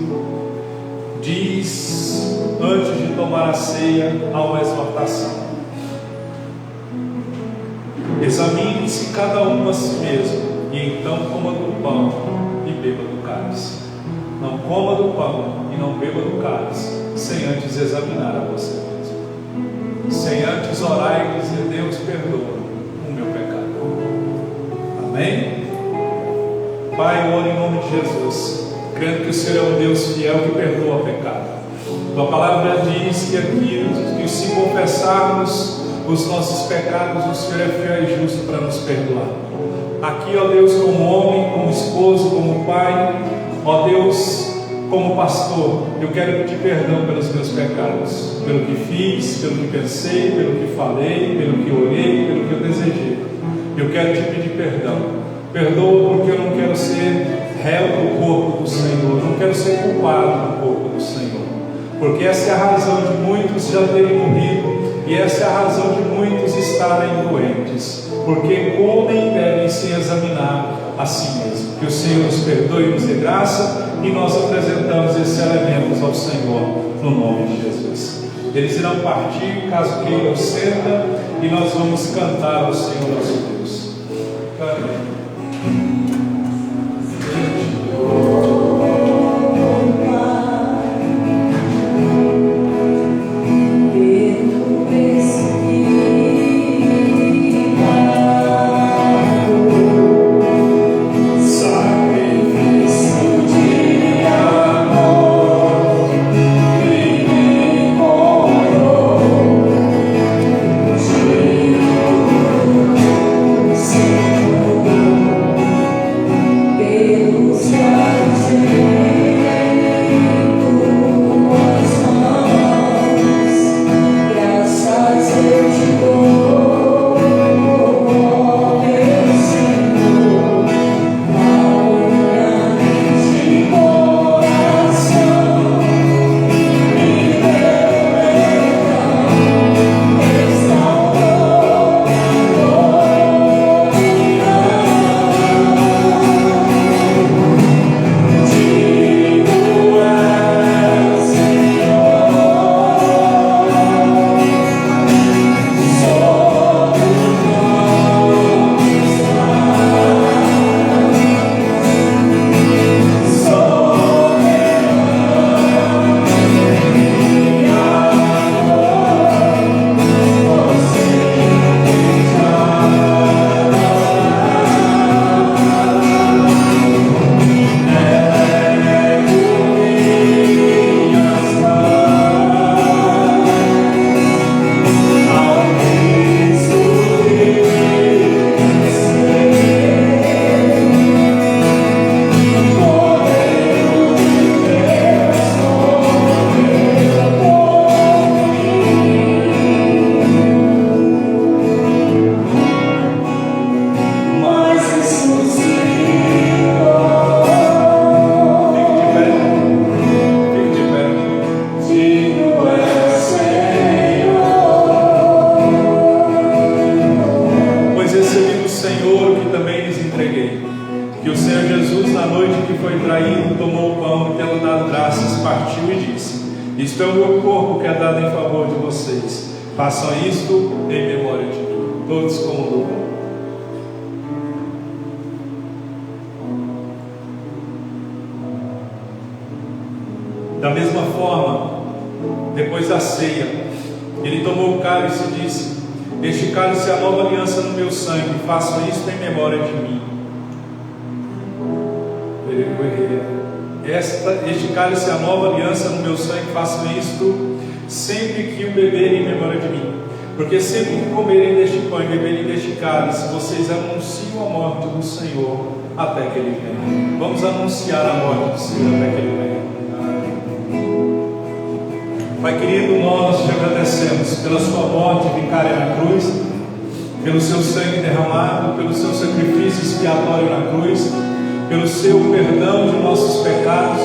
Diz, antes de tomar a ceia, há uma exortação. Examine-se cada um a si mesmo, e então coma do pão e beba do cálice. Não coma do pão e não beba do cálice, sem antes examinar a você mesmo. Sem antes orar e dizer: Deus, perdoa o meu pecado. Amém? Pai, eu oro em nome de Jesus, crendo que o Senhor é um Deus fiel que perdoa o pecado. Tua palavra diz que aqui, que se confessarmos os nossos pecados, o Senhor é fiel e justo para nos perdoar. Aqui, ó Deus, como homem, como esposo, como pai, ó Deus, como pastor, eu quero pedir perdão pelos meus pecados, pelo que fiz, pelo que pensei, pelo que falei, pelo que orei, pelo que eu desejei. Eu quero te pedir perdão. Perdoa, porque eu não quero ser réu do corpo do Senhor, não quero ser culpado do corpo do Senhor, porque essa é a razão de muitos já terem morrido, e essa é a razão de muitos estarem doentes, porque comem e bebem sem examinar a si mesmo. Que o Senhor nos perdoe e nos dê graça, e nós apresentamos esses elementos ao Senhor no nome de Jesus. Eles irão partir, caso queiram, senta, e nós vamos cantar ao Senhor nosso Deus. Amém. Isto é o meu corpo que é dado em favor de vocês. Façam isto em memória de mim. Todos com um lugar. Da mesma forma, depois da ceia, ele tomou o cálice e disse: este cálice é a nova aliança no meu sangue, façam isto em memória de mim. Este cálice é a nova aliança no meu sangue, façam isto sempre que o beberem em memória de mim. Porque sempre que comerem deste pão e beberem deste cálice, vocês anunciam a morte do Senhor até que Ele venha. Vamos anunciar a morte do Senhor até que Ele venha. Pai querido, nós te agradecemos pela sua morte vicária na cruz, pelo seu sangue derramado, pelo seu sacrifício expiatório na cruz, pelo seu perdão de nossos pecados.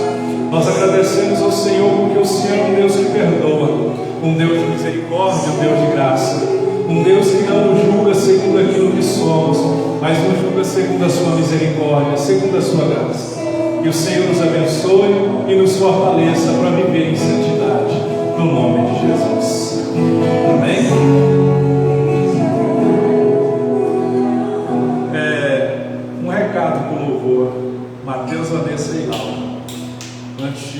Nós agradecemos ao Senhor porque o Senhor é um Deus que perdoa, um Deus de misericórdia, um Deus de graça, um Deus que não nos julga segundo aquilo que somos, mas nos julga segundo a sua misericórdia, segundo a sua graça. Que o Senhor nos abençoe e nos fortaleça para viver em santidade, no nome de Jesus. Amém? Um recado com louvor, Mateus, Vanessa e Laura. Antes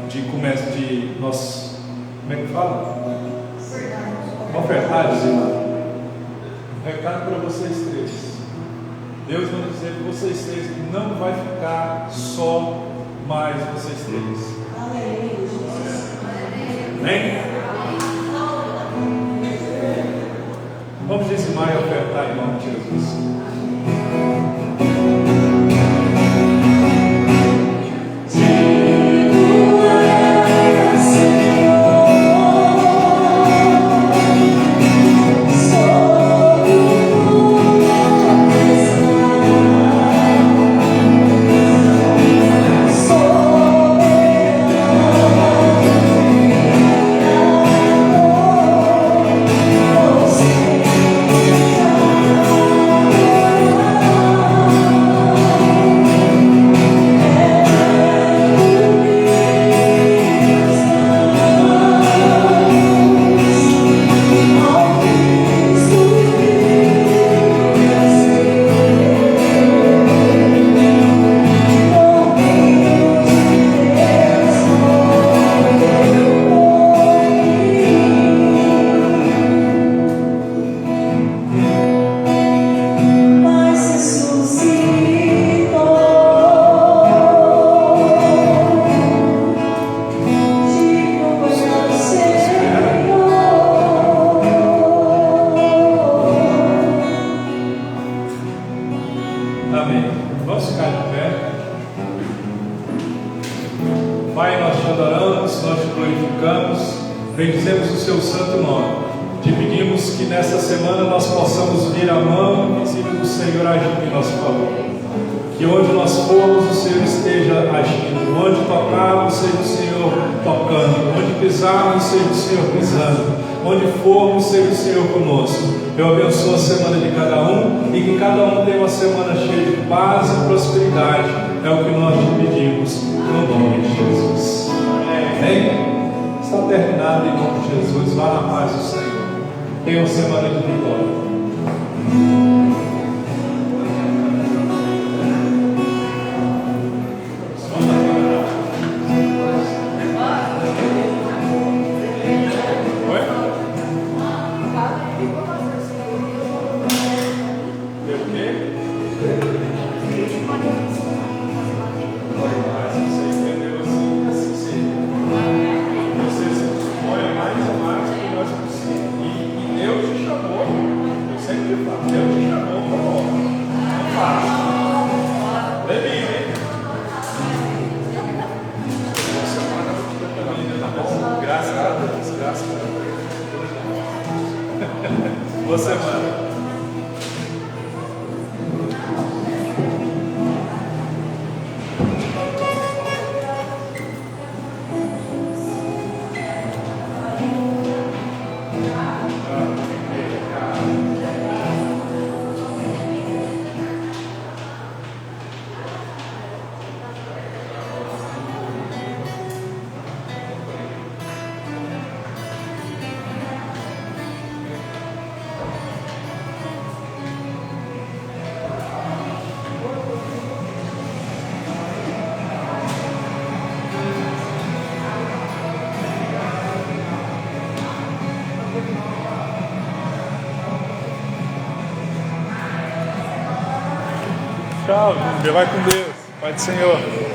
de começar, nós, como é que fala? Ofertares, irmão. Um recado para vocês três. Deus vai dizer que vocês três não vai ficar só mais vocês três. Amém? Vamos dizimar e ofertar em nome de Jesus. Bendizemos o seu santo nome. Te pedimos que nesta semana nós possamos ver a mão invisível do Senhor agindo em nosso favor. Que onde nós formos, o Senhor esteja agindo. Onde tocarmos, seja o Senhor tocando. Onde pisarmos, seja o Senhor pisando. Onde formos, seja o Senhor conosco. Eu abençoo a semana de cada um e que cada um tenha uma semana cheia de paz e prosperidade. É o que nós te pedimos, no nome de Jesus. Amém? Está terminado em nome de Jesus. Vá na paz do Senhor. Tenha uma semana de vitória. Boa semana. Tchau, vai com Deus. Pai do Senhor.